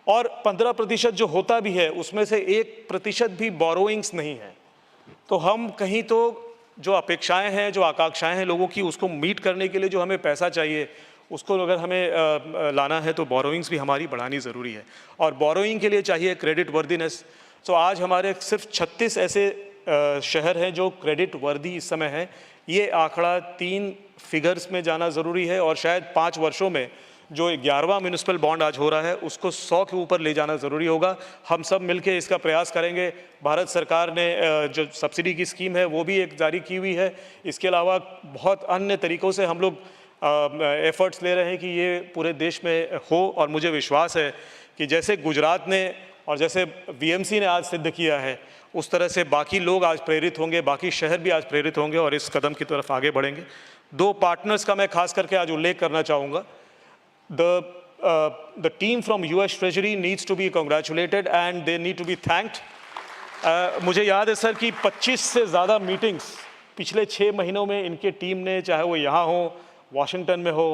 और 15% जो होता भी है उसमें से 1% भी बोरोइंग्स नहीं है। तो हम कहीं तो जो अपेक्षाएं हैं, जो आकांक्षाएं हैं लोगों की, उसको मीट करने के लिए जो हमें पैसा चाहिए उसको अगर हमें लाना है तो बोरोइंग्स भी हमारी बढ़ानी ज़रूरी है। और बोरोइंग के लिए चाहिए क्रेडिट वर्दीनेस। तो आज हमारे सिर्फ 36 ऐसे शहर हैं जो क्रेडिट वर्दी इस समय हैं। ये आंकड़ा 3 फिगर्स में जाना ज़रूरी है और शायद 5 वर्षों में जो 11वां म्यूनिसिपल बॉन्ड आज हो रहा है उसको 100 के ऊपर ले जाना ज़रूरी होगा। हम सब मिलके इसका प्रयास करेंगे। भारत सरकार ने जो सब्सिडी की स्कीम है वो भी एक जारी की हुई है। इसके अलावा बहुत अन्य तरीक़ों से हम लोग एफर्ट्स ले रहे हैं कि ये पूरे देश में हो। और मुझे विश्वास है कि जैसे गुजरात ने और जैसे VMC ने आज सिद्ध किया है, उस तरह से बाकी लोग आज प्रेरित होंगे, बाकी शहर भी आज प्रेरित होंगे और इस कदम की तरफ आगे बढ़ेंगे। 2 पार्टनर्स का मैं खास करके आज उल्लेख करना चाहूँगा। The team from US Treasury needs to be congratulated and they need to be thanked. मुझे याद है सर कि 25 से ज़्यादा मीटिंग्स पिछले 6 महीनों में इनके टीम ने, चाहे वो यहाँ हो, वाशिंगटन में हो,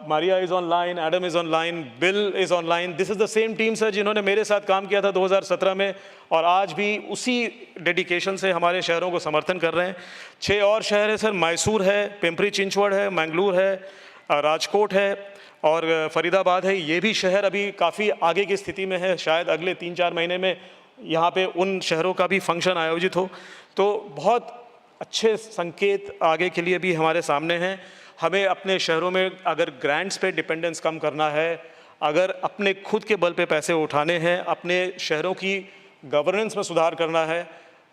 Maria is online, Adam is online, bill is online. This is the same team sir जिन्होंने मेरे साथ काम किया था 2017 में और आज भी उसी डेडिकेशन से हमारे शहरों को समर्थन कर रहे हैं। 6 और शहर है सर, मैसूर है, पिंपरी चिंचवड़ है, मैंगलोर है, राजकोट है और फरीदाबाद है। ये भी शहर अभी काफ़ी आगे की स्थिति में है। शायद अगले 3-4 महीने में यहाँ पे उन शहरों का भी फंक्शन आयोजित हो। तो बहुत अच्छे संकेत आगे के लिए भी हमारे सामने हैं। हमें अपने शहरों में अगर ग्रांट्स पे डिपेंडेंस कम करना है, अगर अपने खुद के बल पे पैसे उठाने हैं, अपने शहरों की गवर्नेंस में सुधार करना है,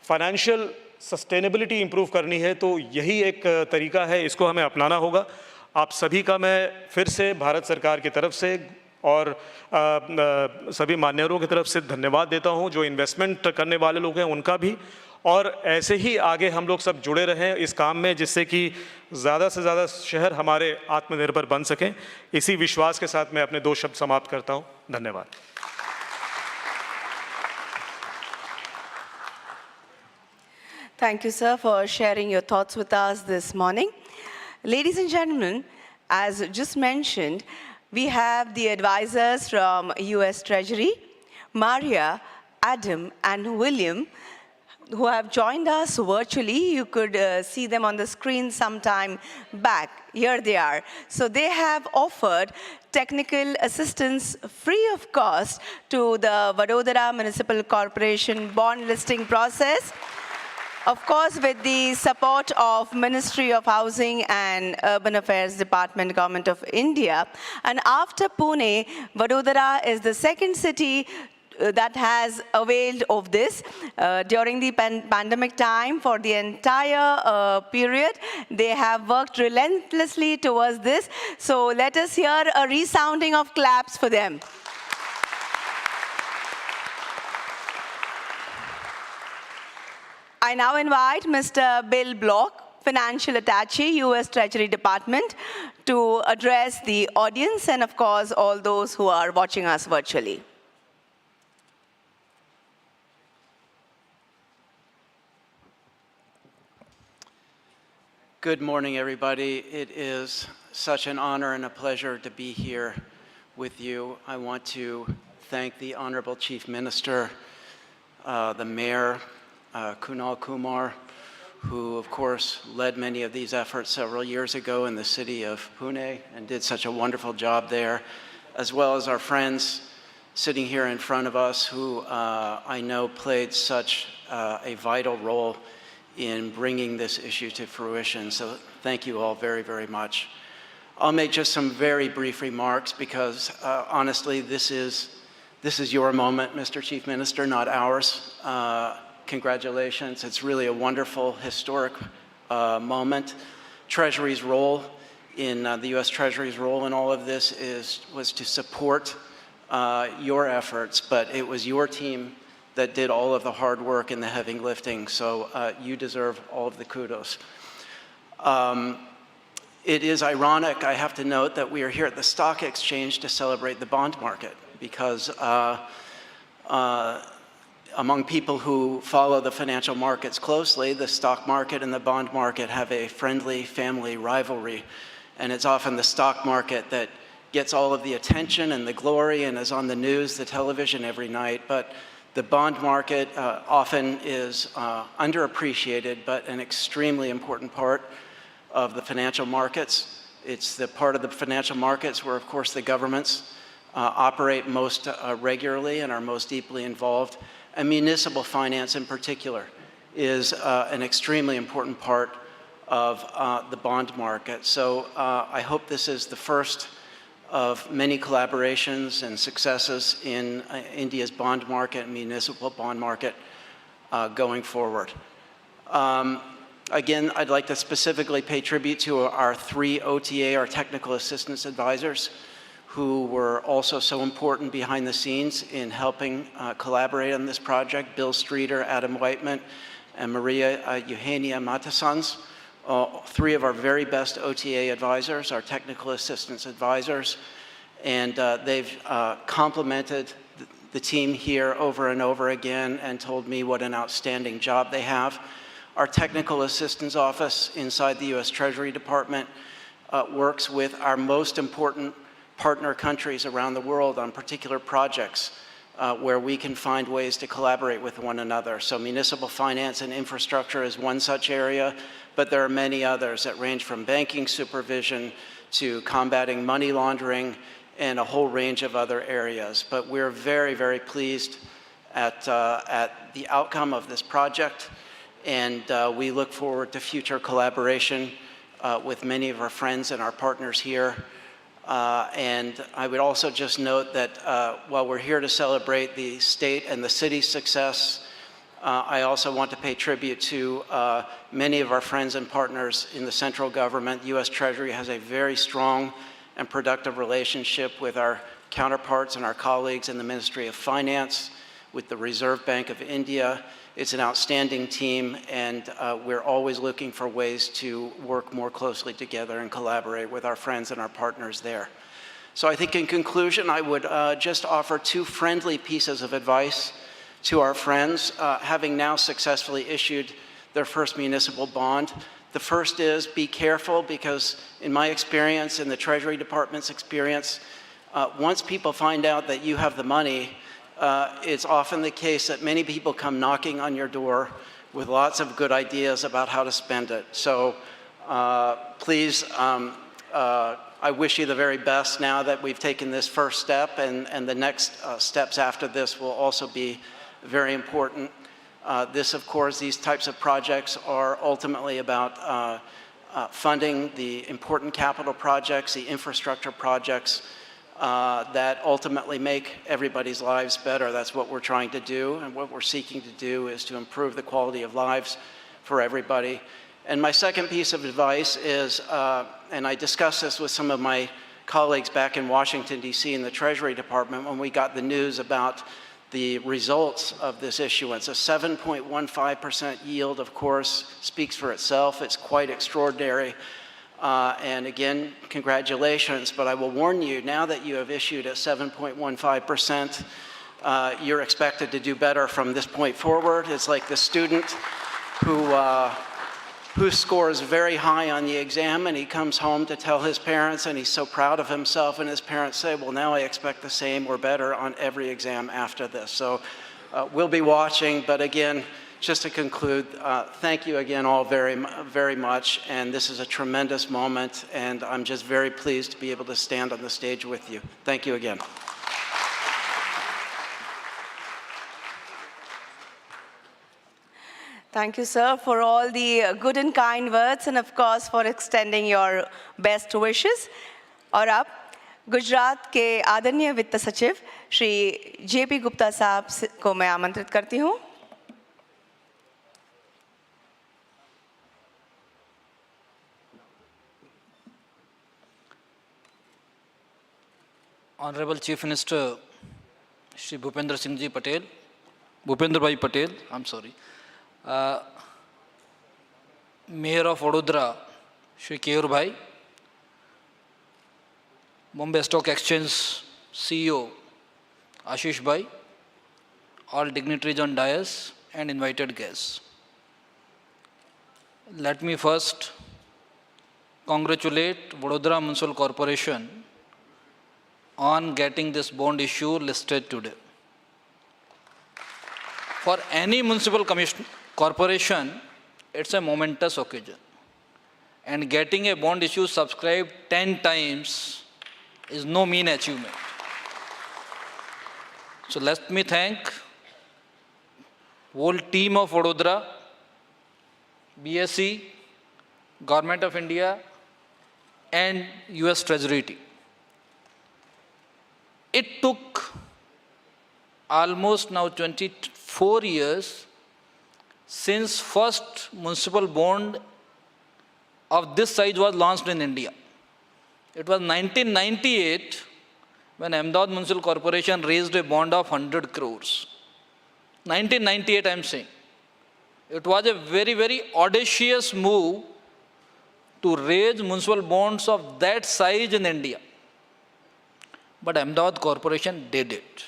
फाइनेंशियल सस्टेनेबिलिटी इंप्रूव करनी है, तो यही एक तरीका है, इसको हमें अपनाना होगा। आप सभी का मैं फिर से भारत सरकार की तरफ से और सभी मान्यवरों की तरफ से धन्यवाद देता हूं, जो इन्वेस्टमेंट करने वाले लोग हैं उनका भी, और ऐसे ही आगे हम लोग सब जुड़े रहें इस काम में, जिससे कि ज़्यादा से ज़्यादा शहर हमारे आत्मनिर्भर बन सकें। इसी विश्वास के साथ मैं अपने 2 शब्द समाप्त करता हूं। धन्यवाद। Thank you, sir, for sharing your thoughts with us this morning. Ladies and gentlemen, as just mentioned, we have the advisors from US Treasury, Maria, Adam, and William, who have joined us virtually. You could see them on the screen sometime back. Here they are. So they have offered technical assistance free of cost to the Vadodara Municipal Corporation bond listing process. Of course, with the support of Ministry of Housing and Urban Affairs Department, Government of India. And after Pune, Vadodara is the second city that has availed of this. During the pandemic time, for the entire period, they have worked relentlessly towards this. So let us hear a resounding of claps for them. I now invite Mr. Bill Block, Financial Attaché, US Treasury Department, to address the audience and, of course, all those who are watching us virtually. Good morning, everybody. It is such an honor and a pleasure to be here with you. I want to thank the Honorable Chief Minister, the Mayor, Kunal Kumar, who, of course, led many of these efforts several years ago in the city of Pune and did such a wonderful job there, as well as our friends sitting here in front of us who I know played such a vital role in bringing this issue to fruition. So thank you all very, very much. I'll make just some very brief remarks because honestly, this is your moment, Mr. Chief Minister, not ours. Congratulations. It's really a wonderful, historic moment. Treasury's role in the U.S. Treasury's role in all of this was to support your efforts, but it was your team that did all of the hard work and the heavy lifting, so you deserve all of the kudos. It is ironic, I have to note, that we are here at the stock exchange to celebrate the bond market because among people who follow the financial markets closely, the stock market and the bond market have a friendly family rivalry. And it's often the stock market that gets all of the attention and the glory and is on the news, the television every night. But the bond market often is underappreciated, but an extremely important part of the financial markets. It's the part of the financial markets where, of course, the governments operate most regularly and are most deeply involved. And municipal finance in particular is an extremely important part of the bond market. So I hope this is the first of many collaborations and successes in India's bond market and municipal bond market going forward. Again, I'd like to specifically pay tribute to our 3 OTA, our technical assistance advisors, who were also so important behind the scenes in helping collaborate on this project. Bill Streeter, Adam Whiteman, and Maria Eugenia Matasans, 3 of our very best OTA advisors, our technical assistance advisors. And they've complimented the team here over and over again and told me what an outstanding job they have. Our technical assistance office inside the US Treasury Department works with our most important partner countries around the world on particular projects where we can find ways to collaborate with one another. So municipal finance and infrastructure is one such area, but there are many others that range from banking supervision to combating money laundering and a whole range of other areas. But we're very, very pleased at the outcome of this project, and we look forward to future collaboration with many of our friends and our partners here And I would also just note that while we're here to celebrate the state and the city's success, I also want to pay tribute to many of our friends and partners in the central government. U.S. Treasury has a very strong and productive relationship with our counterparts and our colleagues in the Ministry of Finance, with the Reserve Bank of India. It's an outstanding team, and we're always looking for ways to work more closely together and collaborate with our friends and our partners there. So I think in conclusion, I would just offer two friendly pieces of advice to our friends, having now successfully issued their first municipal bond. The first is be careful, because in my experience, in the Treasury Department's experience, once people find out that you have the money, it's often the case that many people come knocking on your door with lots of good ideas about how to spend it. So please, I wish you the very best now that we've taken this first step, and the next steps after this will also be very important. This, of course, these types of projects are ultimately about funding the important capital projects, the infrastructure projects that ultimately make everybody's lives better. That's what we're trying to do, and what we're seeking to do is to improve the quality of lives for everybody. And my second piece of advice is, and I discussed this with some of my colleagues back in Washington, D.C. in the Treasury Department when we got the news about the results of this issuance. A 7.15% yield, of course, speaks for itself. It's quite extraordinary. And again, congratulations, but I will warn you, now that you have issued at 7.15%, you're expected to do better from this point forward. It's like the student who scores very high on the exam, and he comes home to tell his parents, and he's so proud of himself, and his parents say, well, now I expect the same or better on every exam after this. So we'll be watching, but again, just to conclude, thank you again all very much, and this is a tremendous moment, and I'm just very pleased to be able to stand on the stage with you. Thank you again. Thank you, sir, for all the good and kind words, and of course for extending your best wishes. और अब गुजरात के आदरणीय वित्त सचिव Shri JP Gupta साहब को मैं आमंत्रित करती हूँ. Honorable Chief Minister Shri Bhupendra Bhai Patel, I'm sorry, Mayor of Vadodara Shri Keyur Bhai, Bombay Stock Exchange CEO Ashish Bhai, all dignitaries on dais and invited guests. Let me first congratulate Vadodara Municipal Corporation on getting this bond issue listed today. For any municipal corporation, it's a momentous occasion. And getting a bond issue subscribed 10 times is no mean achievement. So let me thank whole team of Vadodara, BSE, Government of India, and US Treasury team. It took almost now 24 years since first municipal bond of this size was launched in India. It was 1998 when Ahmedabad Municipal Corporation raised a bond of 100 crores. 1998, I am saying. It was a very, very audacious move to raise municipal bonds of that size in India. But Ahmedabad Corporation did it.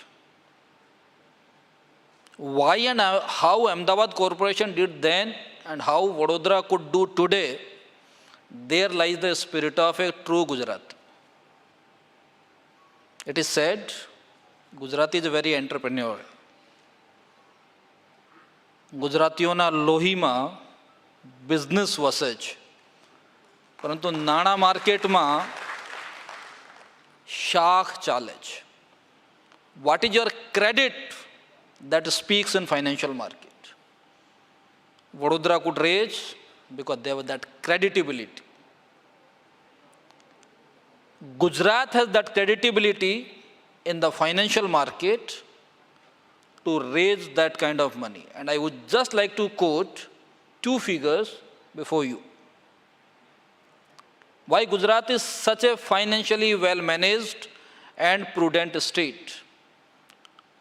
Why and how Ahmedabad Corporation did then and how Vadodara could do today, there lies the spirit of a true Gujarati. It is said, Gujarati is very entrepreneurial. ગુજરાતીઓના લોહીમાં business વસે છે, પરંતુ નાણાં માર્કેટમાં શાખ ચાલે છે. What is your credit that speaks in financial market? Vadodara could raise because they have that creditability. Gujarat has that credibility in the financial market to raise that kind of money. And I would just like to quote two figures before you. Why Gujarat is such a financially well-managed and prudent state.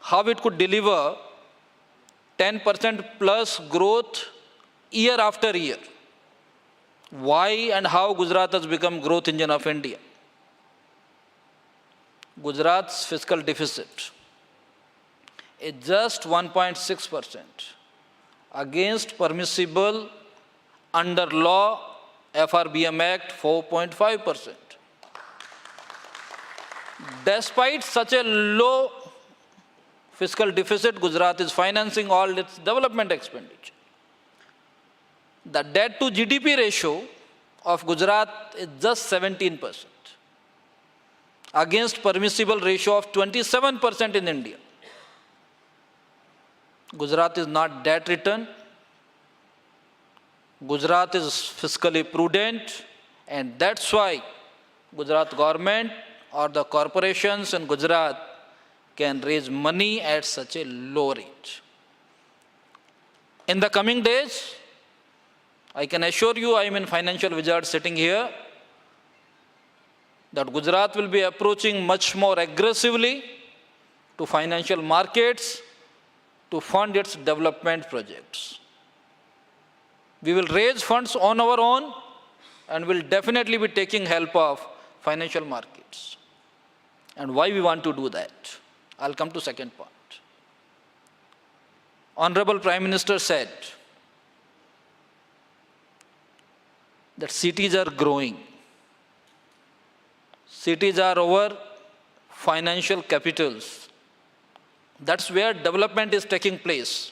How it could deliver 10% plus growth year after year. Why and how Gujarat has become growth engine of India. Gujarat's fiscal deficit is just 1.6% against permissible under law FRBM Act 4.5%. Despite such a low fiscal deficit, Gujarat is financing all its development expenditure. The debt to GDP ratio of Gujarat is just 17%, against permissible ratio of 27% in India. Gujarat is not debt-ridden. Gujarat is fiscally prudent, and that's why Gujarat government or the corporations in Gujarat can raise money at such a low rate. In the coming days, I can assure you, I am in financial wizard sitting here, that Gujarat will be approaching much more aggressively to financial markets to fund its development projects. We will raise funds on our own and will definitely be taking help of financial markets. And why we want to do that? I'll come to second point. Honorable Prime Minister said that cities are growing. Cities are our financial capitals. That's where development is taking place.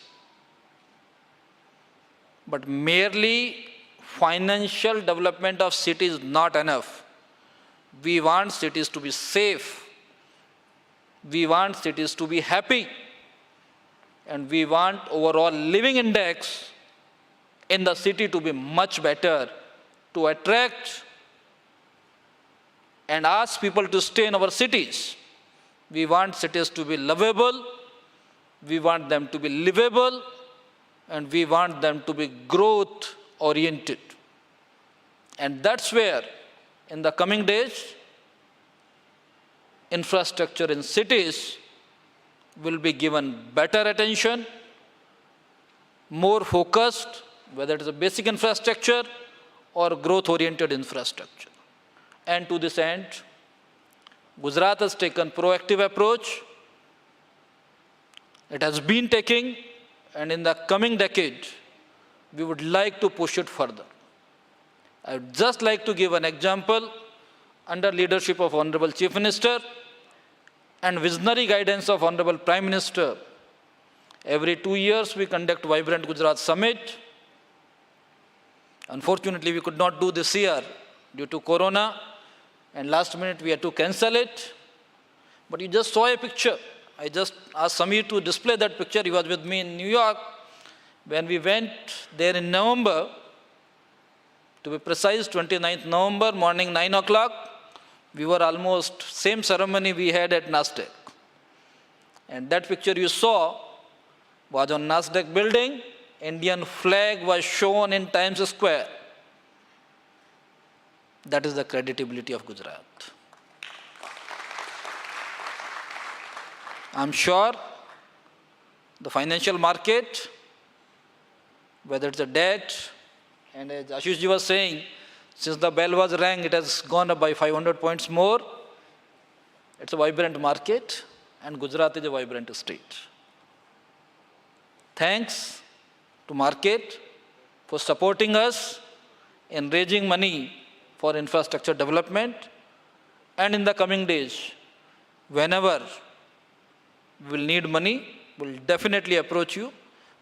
But merely financial development of cities is not enough. We want cities to be safe. We want cities to be happy. And we want overall living index in the city to be much better, to attract and ask people to stay in our cities. We want cities to be lovable, we want them to be livable, and we want them to be growth-oriented. And that's where, in the coming days, infrastructure in cities will be given better attention, more focused, whether it is a basic infrastructure or growth-oriented infrastructure. And to this end, Gujarat has taken proactive approach. It has been taking, and in the coming decade, we would like to push it further. I would just like to give an example under leadership of Honorable Chief Minister and visionary guidance of Honorable Prime Minister. Every 2 years, we conduct Vibrant Gujarat Summit. Unfortunately, we could not do this year due to Corona, and last minute we had to cancel it. But you just saw a picture. I just asked Samir to display that picture. He was with me in New York when we went there in November. To be precise, 29th November, morning 9 o'clock. We were almost same ceremony we had at NASDAQ. And that picture you saw was on NASDAQ building. Indian flag was shown in Times Square. That is the credibility of Gujarat. I'm sure the financial market, whether it's a debt, and as Ashish ji was saying, since the bell was rang, it has gone up by 500 points more. It's a vibrant market, and Gujarat is a vibrant state. Thanks to market for supporting us in raising money for infrastructure development. And in the coming days, whenever we will need money, we'll definitely approach you.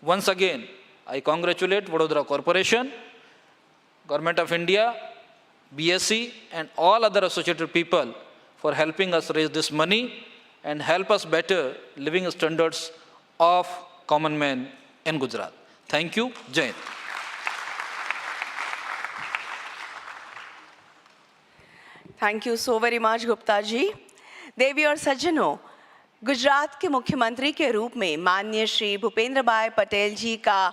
Once again, I congratulate Vadodara Corporation, Government of India, BSc, and all other associated people for helping us raise this money and help us better living standards of common man in Gujarat. Thank you. Jai Hind. Thank you so very much Gupta ji. देवी और सज्जनों, गुजरात के मुख्यमंत्री के रूप में माननीय श्री भूपेंद्र भाई पटेल जी का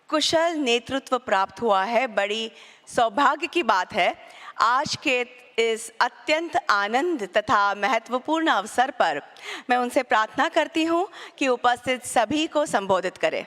कुशल नेतृत्व प्राप्त हुआ है। बड़ी सौभाग्य की बात है आज के इस अत्यंत आनंद तथा महत्वपूर्ण अवसर पर मैं उनसे प्रार्थना करती हूं कि उपस्थित सभी को संबोधित करें।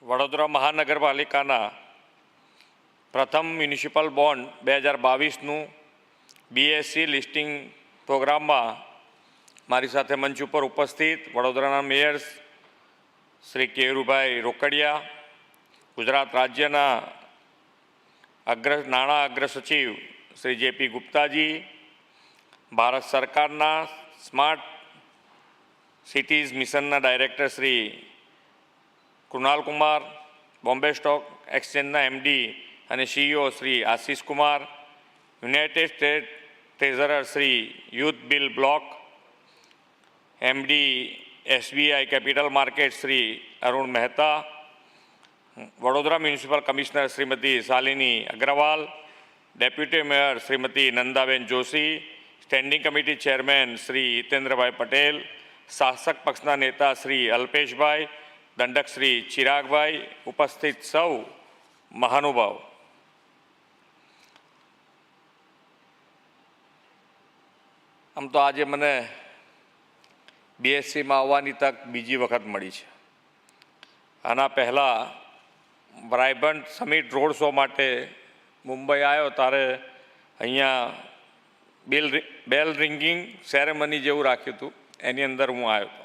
વડોદરા મહાનગરપાલિકાના પ્રથમ મ્યુનિસિપલ બોન્ડ 2022નું બીએસસી લિસ્ટિંગ પ્રોગ્રામમાં મારી સાથે મંચ ઉપર ઉપસ્થિત વડોદરાના મેયર શ્રી કેયુરભાઈ રોકડિયા, ગુજરાત રાજ્યના નાણાં અગ્ર સચિવ શ્રી જેપી ગુપ્તાજી, ભારત સરકારના સ્માર્ટ સિટીઝ મિશનના ડાયરેક્ટર શ્રી કૃણાલ કુમાર, બોમ્બે સ્ટોક એક્સચેન્જના એમડી અને CEO Shri Ashish Kumar, united state treasurer Shri Youth Bill Block, MD SBI capital market Shri Arun Mehta, Vadodara municipal commissioner Shrimati Shalini Agarwal, deputy mayor Shrimati Nandaben Joshi, standing committee chairman Shri Hitendrabhai Patel, શાસક પક્ષના નેતા શ્રી અલ્પેશભાઈ, દંડક શ્રી ચિરાગભાઈ, ઉપસ્થિત સૌ મહાનુભાવ, આમ તો આજે મને બીએસસીમાં આવવાની તક બીજી વખત મળી છે. આના પહેલાં બ્રાઇબન્ટ સમિટ રોડ શો માટે મુંબઈ આવ્યો ત્યારે અહીંયા બેલ રિંગિંગ સેરેમની જેવું રાખ્યું હતું, એની અંદર હું આવ્યો હતો.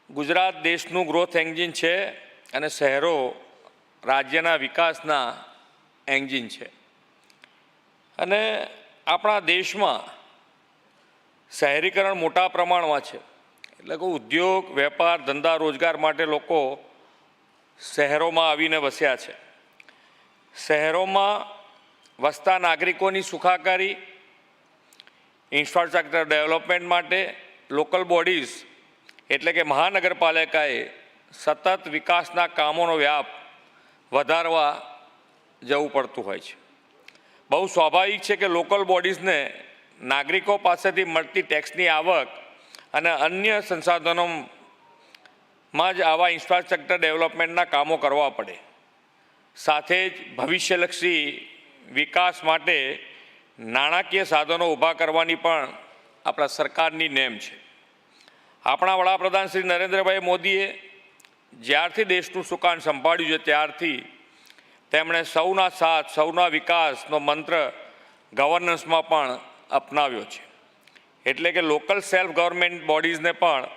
ગુજરાત દેશનું ગ્રોથ એન્જિન છે અને શહેરો રાજ્યના વિકાસના એન્જિન છે. અને આપણા દેશમાં શહેરીકરણ મોટા પ્રમાણમાં છે. એટલે કે ઉદ્યોગ, વેપાર, ધંધા, રોજગાર માટે લોકો શહેરોમાં આવીને વસ્યા છે. શહેરોમાં વસતા નાગરિકોની સુખાકારી, ઇન્ફ્રાસ્ટ્રક્ચર ડેવલપમેન્ટ માટે લોકલ બોડીઝ એટલે કે મહાનગરપાલિકાએ સતત વિકાસના કામોનો વ્યાપ વધારવા જવું પડતું હોય છે. બહુ સ્વાભાવિક છે કે લોકલ બોડીઝને નાગરિકો પાસેથી મળતી ટેક્સની આવક અને અન્ય સંસાધનોમાં જ આવા ઇન્ફ્રાસ્ટ્રક્ચર ડેવલપમેન્ટના કામો કરવા પડે. સાથે જ ભવિષ્યલક્ષી વિકાસ માટે નાણાકીય સાધનો ઊભા કરવાની પણ આપણા સરકારની નેમ છે. આપણા વડાપ્રધાન શ્રી નરેન્દ્રભાઈ મોદીએ જ્યારથી દેશનું સુકાન સંભાળ્યું છે ત્યારથી તેમણે સૌના સાથ, સૌના વિકાસનો મંત્ર ગવર્નન્સમાં પણ અપનાવ્યો છે. એટલે કે લોકલ સેલ્ફ ગવર્મેન્ટ બોડીઝને પણ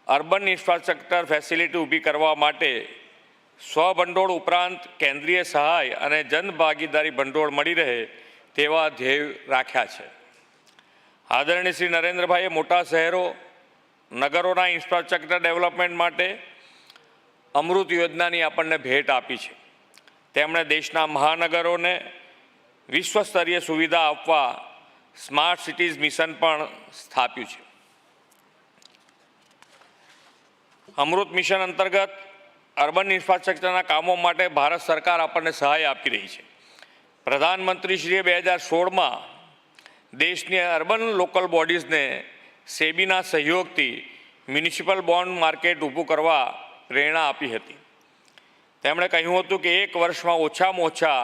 અર્બન ઇન્ફ્રાસ્ટ્રક્ચર ફેસિલિટી ઊભી કરવા માટે સ્વભંડોળ ઉપરાંત કેન્દ્રીય સહાય અને જનભાગીદારી ભંડોળ મળી રહે તેવા ધ્યેય રાખ્યા છે. આદરણીય શ્રી નરેન્દ્રભાઈએ મોટા શહેરો, નગરોના ઇન્ફ્રાસ્ટ્રક્ચર ડેવલપમેન્ટ માટે અમૃત યોજનાની આપણને ભેટ આપી છે. તેમણે દેશના મહાનગરોને વિશ્વસ્તરીય સુવિધા આપવા સ્માર્ટ સિટીઝ મિશન પણ સ્થાપ્યું છે. અમૃત મિશન અંતર્ગત અર્બન ઇન્ફ્રાસ્ટ્રક્ચરના કામો માટે ભારત સરકાર આપણને સહાય આપી રહી છે. પ્રધાનમંત્રીશ્રીએ 2016માં દેશની અર્બન લોકલ બોડીઝને સેબીના સહયોગથી મ્યુનિસિપલ બોન્ડ માર્કેટ ઊભું કરવા પ્રેરણા આપી હતી. તેમણે કહ્યું હતું કે એક વર્ષમાં ઓછામાં ઓછા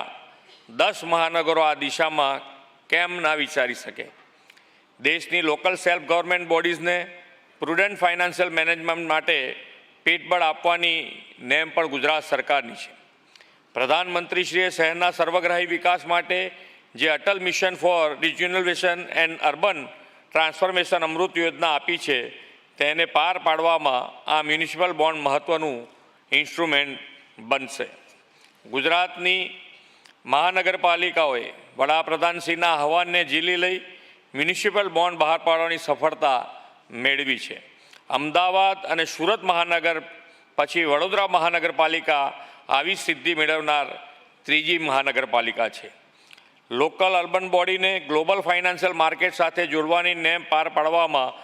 10 મહાનગરો આ દિશામાં કેમ ના વિચારી શકે. દેશની લોકલ સેલ્ફ ગવર્મેન્ટ બોડીઝને પ્રુડન્ટ ફાઇનાન્શિયલ મેનેજમેન્ટ માટે પીઠબળ આપવાની નેમ પણ ગુજરાત સરકારની છે. પ્રધાનમંત્રીશ્રીએ શહેરના સર્વગ્રાહી વિકાસ માટે જે Atal mission for rejuvenation and urban transformation Amrut યોજના આપી છે તેને પાર પાડવામાં આ મ્યુનિસિપલ બોન્ડ મહત્ત્વનું ઇન્સ્ટ્રુમેન્ટ બનશે. ગુજરાતની મહાનગરપાલિકાઓએ વડાપ્રધાનશ્રીના આહવાનને ઝીલી લઈ મ્યુનિસિપલ બોન્ડ બહાર પાડવાની સફળતા મેળવી છે. અમદાવાદ અને સુરત મહાનગર પછી વડોદરા મહાનગરપાલિકા આવી સિદ્ધિ મેળવનાર ત્રીજી મહાનગરપાલિકા છે. લોકલ અર્બન બોડીને ગ્લોબલ ફાઇનાન્શિયલ માર્કેટ સાથે જોડવાની નેમ પાર પાડવામાં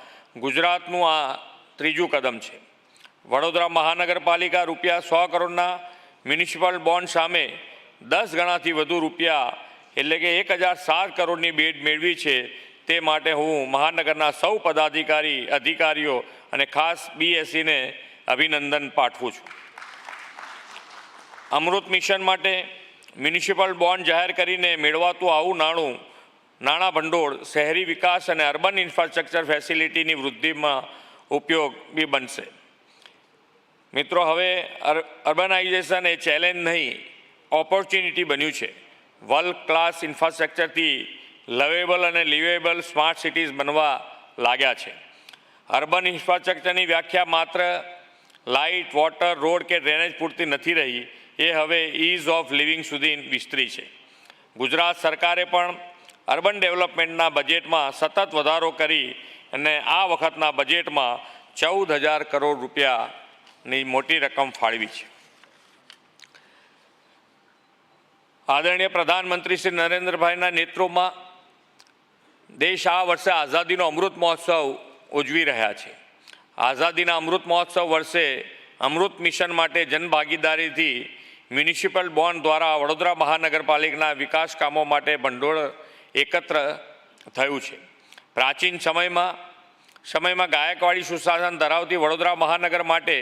ગુજરાતનું આ ત્રીજું કદમ છે. વડોદરા મહાનગરપાલિકા રૂપિયા 100 કરોડના મ્યુનિસિપલ બોન્ડ સામે 10 ગણાથી વધુ રૂપિયા એટલે કે 1007 કરોડની બેડ મેળવી છે. તે માટે હું મહાનગરના સૌ પદાધિકારી અધિકારીઓ અને ખાસ બીએસસીને અભિનંદન પાઠવું છું. અમૃત મિશન માટે મ્યુનિસિપલ બોન્ડ જાહેર કરીને મેળવાતું આવું નાણાં ભંડોળ શહેરી વિકાસ અને અર્બન ઇન્ફ્રાસ્ટ્રક્ચર ફેસિલિટીની વૃદ્ધિમાં ઉપયોગી બનશે. મિત્રો, હવે અર્બનાઇઝેશન એ ચેલેન્જ નહીં, ઓપોર્ચ્યુનિટી બન્યું છે. વર્લ્ડ ક્લાસ ઇન્ફ્રાસ્ટ્રક્ચરથી લવેબલ અને લિવેબલ સ્માર્ટ સિટીઝ બનવા લાગ્યા છે. અર્બન ઇન્ફ્રાસ્ટ્રક્ચરની વ્યાખ્યા માત્ર લાઇટ, વોટર, રોડ કે ડ્રેનેજ પૂરતી નથી રહી. એ હવે ઇઝ ઓફ લિવિંગ સુધી વિસ્તરી છે. ગુજરાત સરકારે પણ અર્બન ડેવલપમેન્ટના બજેટમાં સતત વધારો કરી અને આ વખતના બજેટમાં 14,000 કરોડ રૂપિયાની મોટી રકમ ફાળવી છે. આદરણીય પ્રધાનમંત્રી શ્રી નરેન્દ્રભાઈના નેતૃત્વમાં દેશ આ વર્ષે આઝાદીનો અમૃત મહોત્સવ ઉજવી રહ્યા છે. આઝાદીના અમૃત મહોત્સવ વર્ષે અમૃત મિશન માટે જનભાગીદારીથી મ્યુનિસિપલ બોન્ડ દ્વારા વડોદરા મહાનગરપાલિકાના વિકાસ કામો માટે ભંડોળ એકત્ર થયું છે. પ્રાચીન સમયમાં ગાયકવાડી સુશાસન ધરાવતી વડોદરા મહાનગર માટે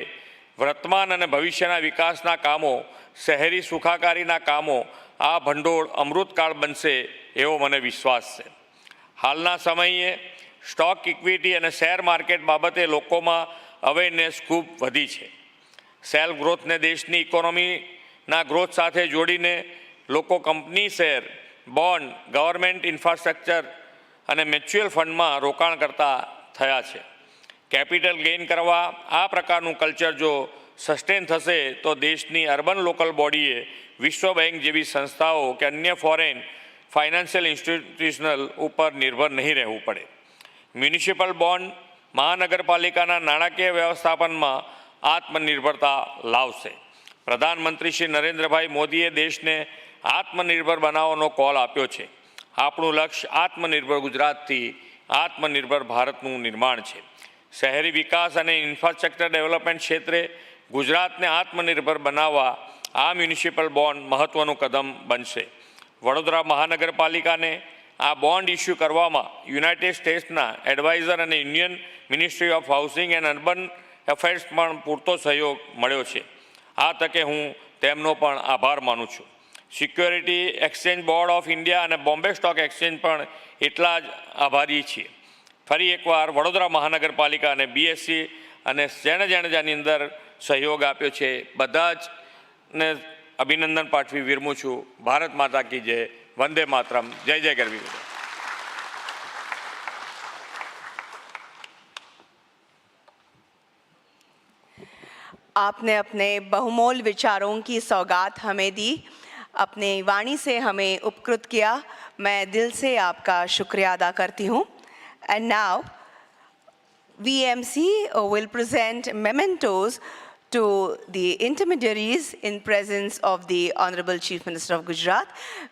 વર્તમાન અને ભવિષ્યના વિકાસના કામો, શહેરી સુખાકારીના કામો આ ભંડોળ અમૃતકાળ બનશે એવો મને વિશ્વાસ છે. હાલના સમયે સ્ટોક ઇક્વિટી અને શેર માર્કેટ બાબતે લોકોમાં અવેરનેસ ખૂબ વધી છે. સેલ્ફ ગ્રોથને દેશની ઇકોનોમીના ગ્રોથ સાથે જોડીને લોકો company share, bond, government infrastructure અને મ્યુચ્યુઅલ ફંડમાં રોકાણ કરતા થયા છે. કેપિટલ ગેઇન કરવા આ પ્રકારનું કલ્ચર જો સસ્ટેન થશે તો દેશની અર્બન લોકલ બોડીએ વિશ્વ બેંક જેવી સંસ્થાઓ કે અન્ય ફોરેન ફાઇનાન્શિયલ ઇન્સ્ટિટ્યુશનલ ઉપર નિર્ભર નહીં રહેવું પડે. મ્યુનિસિપલ બોન્ડ મહાનગરપાલિકાના નાણાકીય વ્યવસ્થાપનમાં આત્મનિર્ભરતા લાવશે. પ્રધાનમંત્રી શ્રી નરેન્દ્રભાઈ મોદીએ દેશને આત્મનિર્ભર બનાવવાનો કોલ આપ્યો છે. આપણું લક્ષ્ય આત્મનિર્ભર ગુજરાતથી આત્મનિર્ભર ભારતનું નિર્માણ છે. શહેરી વિકાસ અને ઇન્ફ્રાસ્ટ્રક્ચર ડેવલપમેન્ટ ક્ષેત્રે ગુજરાતને આત્મનિર્ભર બનાવવા આ મ્યુનિસિપલ બોન્ડ મહત્ત્વનું કદમ બનશે. વડોદરા મહાનગરપાલિકાને આ બોન્ડ ઇસ્યુ કરવામાં યુનાઇટેડ સ્ટેટ્સના એડવાઇઝર અને union ministry of housing and urban affairs પણ પૂરતો સહયોગ મળ્યો છે. આ તકે હું તેમનો પણ આભાર માનું છું. Security exchange board of India અને બોમ્બે સ્ટોક એક્સચેન્જ પણ એટલા જ આભારી છીએ. ફરી એકવાર વડોદરા મહાનગરપાલિકા અને બીએસસી અને જેણે જેની અંદર સહયોગ આપ્યો છે બધા જ ને અભિનંદન પાઠવી વિરમું છું. ભારત માતા કી જય. વંદે માતરમ. જય જય ગરવી. आपने अपने बहुमोल विचारों की सौगात हमें दी, अपने वाणी से हमें उपकृत किया. मैं दिल से आपका शुक्रिया अदा करती हूँ. And now, VMC will present mementos to the intermediaries in presence of the Honorable Chief Minister of Gujarat,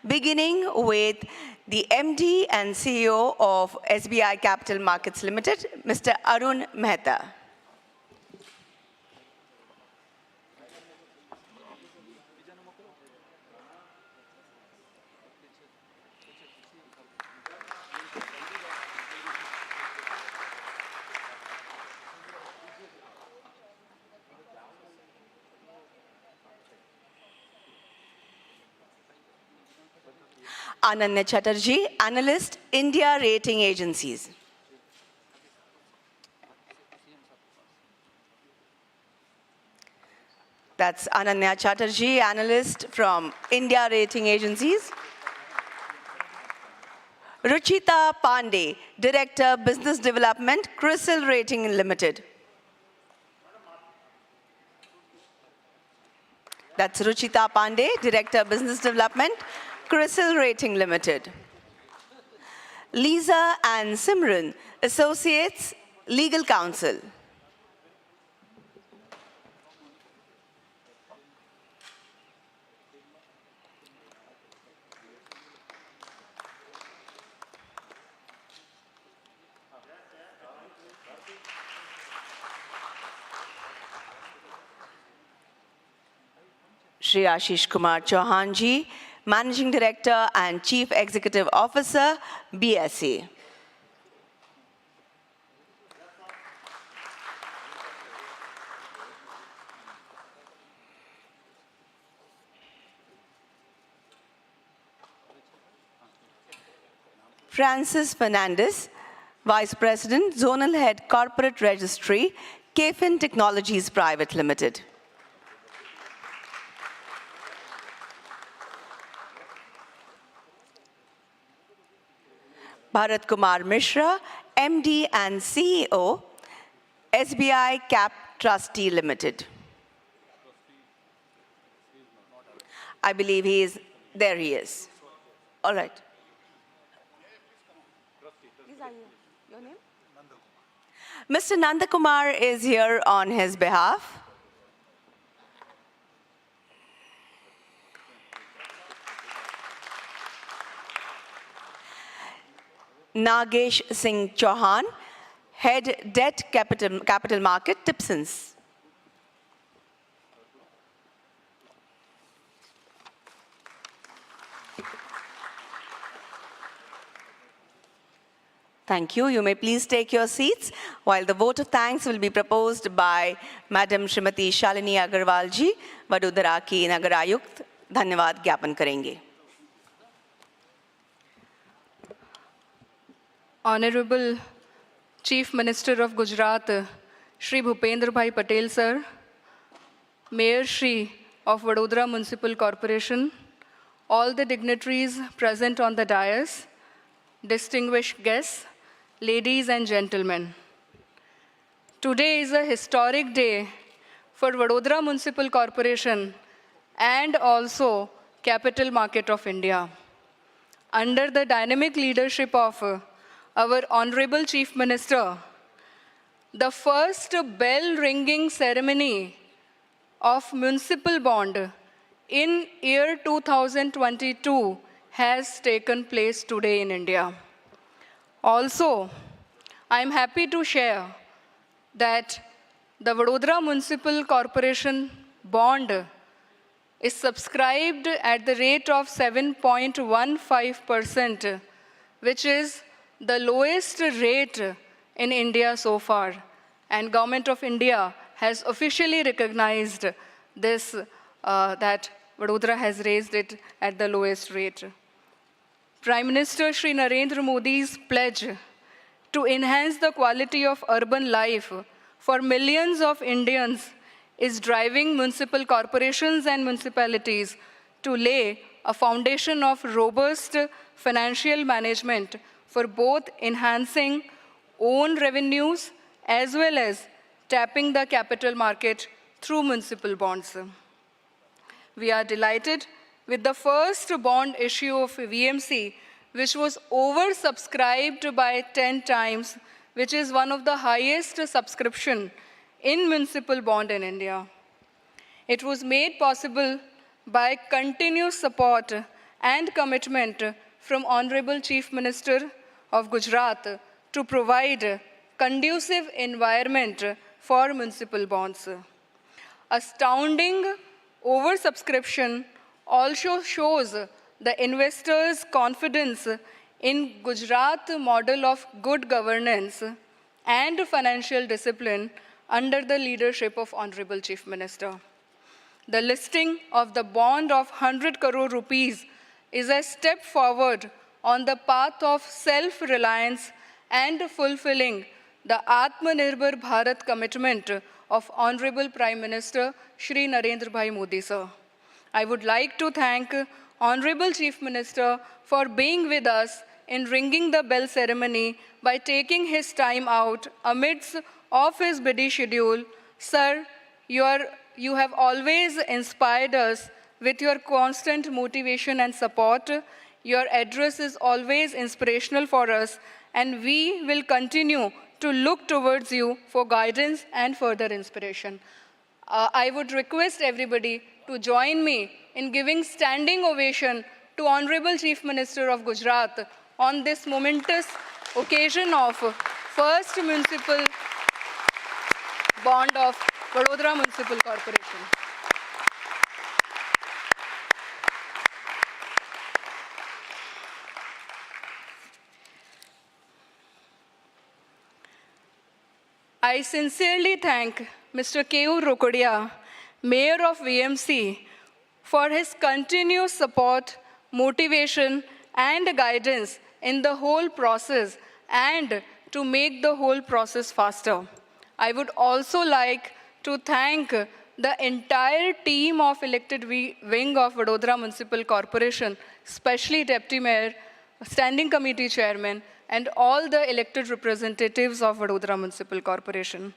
beginning with the MD and CEO of SBI Capital Markets Limited, Mr. Arun Mehta. Ananya Chatterjee, Analyst, India Rating Agencies. That's Ananya Chatterjee, Analyst from India Rating Agencies. Ruchita Pandey, Director, Business Development, CRISIL Rating Limited. That's Ruchita Pandey, Director, Business Development, CRISIL Rating Limited. Lisa and Simran, Associates, Legal Counsel. Shri Ashish Kumar Chauhan ji, Managing Director and Chief Executive Officer, BSE. Francis Fernandez, Vice President, Zonal Head Corporate Registry, KFin Technologies Private Limited. Bharat Kumar Mishra, MD and CEO, SBI Cap Trustee Limited. I believe there he is. All right. Your name? Mr. Nandakumar is here on his behalf. Nagesh Singh Chauhan, Head Debt Capital Market, Tipsons. Thank you. You may please take your seats while the vote of thanks will be proposed by Madam Srimati Shalini Agarwal ji, Vadodara की नगर आयुक्त. धन्यवाद ज्ञापन करेंगे. Honorable Chief Minister of Gujarat, Shri Bhupendra Bhai Patel sir, Mayor Shri of Vadodara Municipal Corporation, all the dignitaries present on the dais, distinguished guests, ladies and gentlemen. Today is a historic day for Vadodara Municipal Corporation and also Capital Market of India. Under the dynamic leadership of our Honorable Chief Minister, the first bell-ringing ceremony of municipal bond in year 2022 has taken place today in India. Also, I am happy to share that the Vadodara Municipal Corporation bond is subscribed at the rate of 7.15%, which is the lowest rate in India so far. And Government of India has officially recognized this, that Vadodara has raised it at the lowest rate. Prime Minister Shri Narendra Modi's pledge to enhance the quality of urban life for millions of Indians is driving municipal corporations and municipalities to lay a foundation of robust financial management for both enhancing own revenues as well as tapping the capital market through municipal bonds. We are delighted with the first bond issue of VMC, which was oversubscribed by 10 times, which is one of the highest subscription in municipal bond in India. It was made possible by continuous support and commitment from Honorable Chief Minister of Gujarat to provide conducive environment for municipal bonds. Astounding oversubscription also shows the investors' confidence in Gujarat model of good governance and financial discipline under the leadership of Honorable Chief Minister. The listing of the bond of 100 crore rupees is a step forward on the path of self-reliance and fulfilling the Atmanirbhar Bharat commitment of Honorable Prime Minister Shri Narendra Bhai Modi sir. I would like to thank Honorable Chief Minister for being with us in ringing the bell ceremony by taking his time out amidst of his busy schedule. Sir, you have always inspired us with your constant motivation and support Your address is always inspirational for us, and we will continue to look towards you for guidance and further inspiration. I would request everybody to join me in giving standing ovation to Honorable Chief Minister of Gujarat on this momentous occasion of first municipal bond of Vadodara Municipal Corporation. I sincerely thank Mr. K.U. Rokodia, Mayor of VMC, for his continuous support, motivation, and guidance in the whole process and to make the whole process faster. I would also like to thank the entire team of elected wing of Vadodara Municipal Corporation, especially Deputy Mayor, Standing Committee Chairman, and all the elected representatives of Vadodara Municipal Corporation.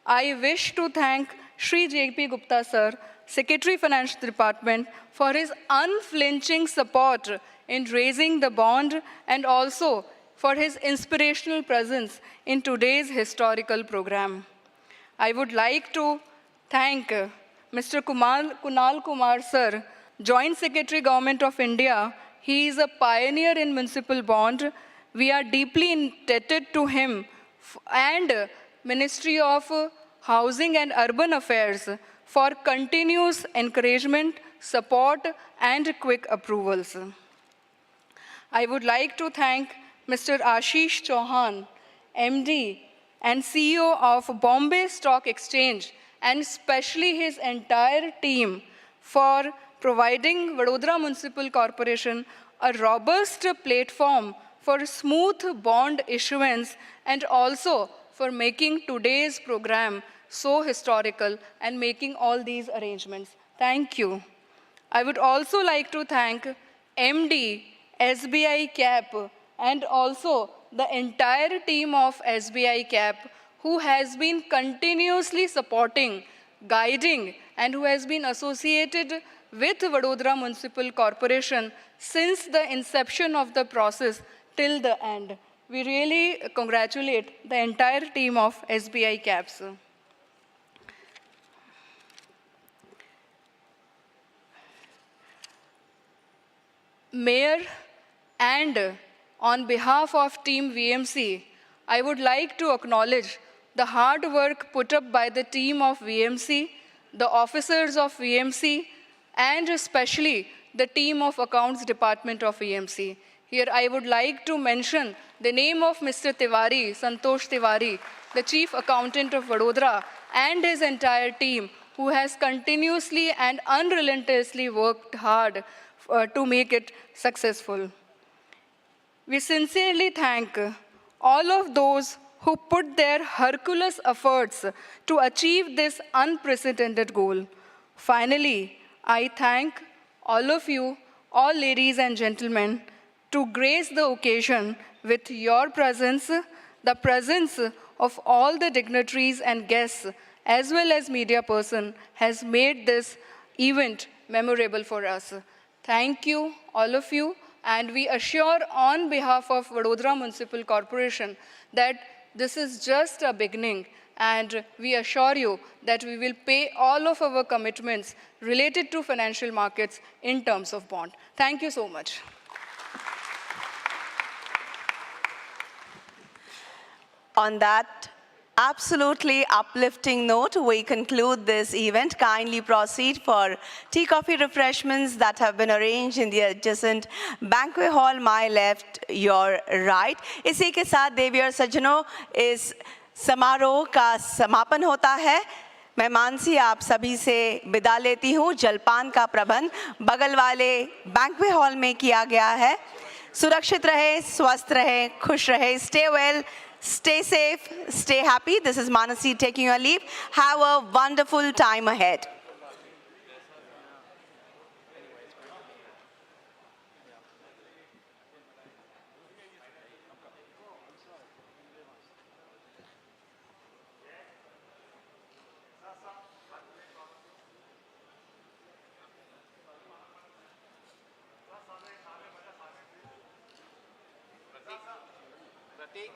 I wish to thank Shri J.P. Gupta Sir, Secretary Finance Department, for his unflinching support in raising the bond and also for his inspirational presence in today's historical program. I would like to thank Mr. Kunal Kumar Sir, Joint Secretary Government of India. He is a pioneer in municipal bond. We are deeply indebted to him and Ministry of Housing and Urban Affairs for continuous encouragement, support, and quick approvals. I would like to thank Mr. Ashish Chauhan, MD and CEO of Bombay Stock Exchange, and especially his entire team for providing Vadodara Municipal Corporation a robust platform for smooth bond issuance and also for making today's program so historical and making all these arrangements. Thank you. I would also like to thank MD, SBI CAP, and also the entire team of SBI CAP who has been continuously supporting, guiding, and who has been associated with Vadodara Municipal Corporation since the inception of the process till the end. We really congratulate the entire team of SBI CAPS. Mayor, and on behalf of Team VMC, I would like to acknowledge the hard work put up by the team of VMC, the officers of VMC, and especially the team of Accounts Department of VMC. Here I would like to mention the name of Mr. Tiwari, Santosh Tiwari, the Chief Accountant of Vadodara, and his entire team, who has continuously and unrelentingly worked hard to make it successful. We sincerely thank all of those who put their Herculean efforts to achieve this unprecedented goal. Finally, I thank all of you, all ladies and gentlemen, to grace the occasion with your presence, the presence of all the dignitaries and guests, as well as media person, has made this event memorable for us. Thank you, all of you, and we assure on behalf of Vadodara Municipal Corporation that this is just a beginning, and we assure you that we will pay all of our commitments related to financial markets in terms of bond. Thank you so much. On that absolutely uplifting note, we conclude this event. Kindly proceed for tea, coffee, refreshments that have been arranged in the adjacent banquet hall, my left, your right. इसी के साथ देवी और सज्जनों, इस समारोह का समापन होता है। मैं मानसी आप सभी से विदा लेती हूँ। जलपान का प्रबंध बगल वाले बैंक्वेट हॉल में किया गया है। सुरक्षित रहे, स्वस्थ रहे, खुश रहे. Stay well, stay safe, stay happy. This is Manasi taking your leave. Have a wonderful time ahead.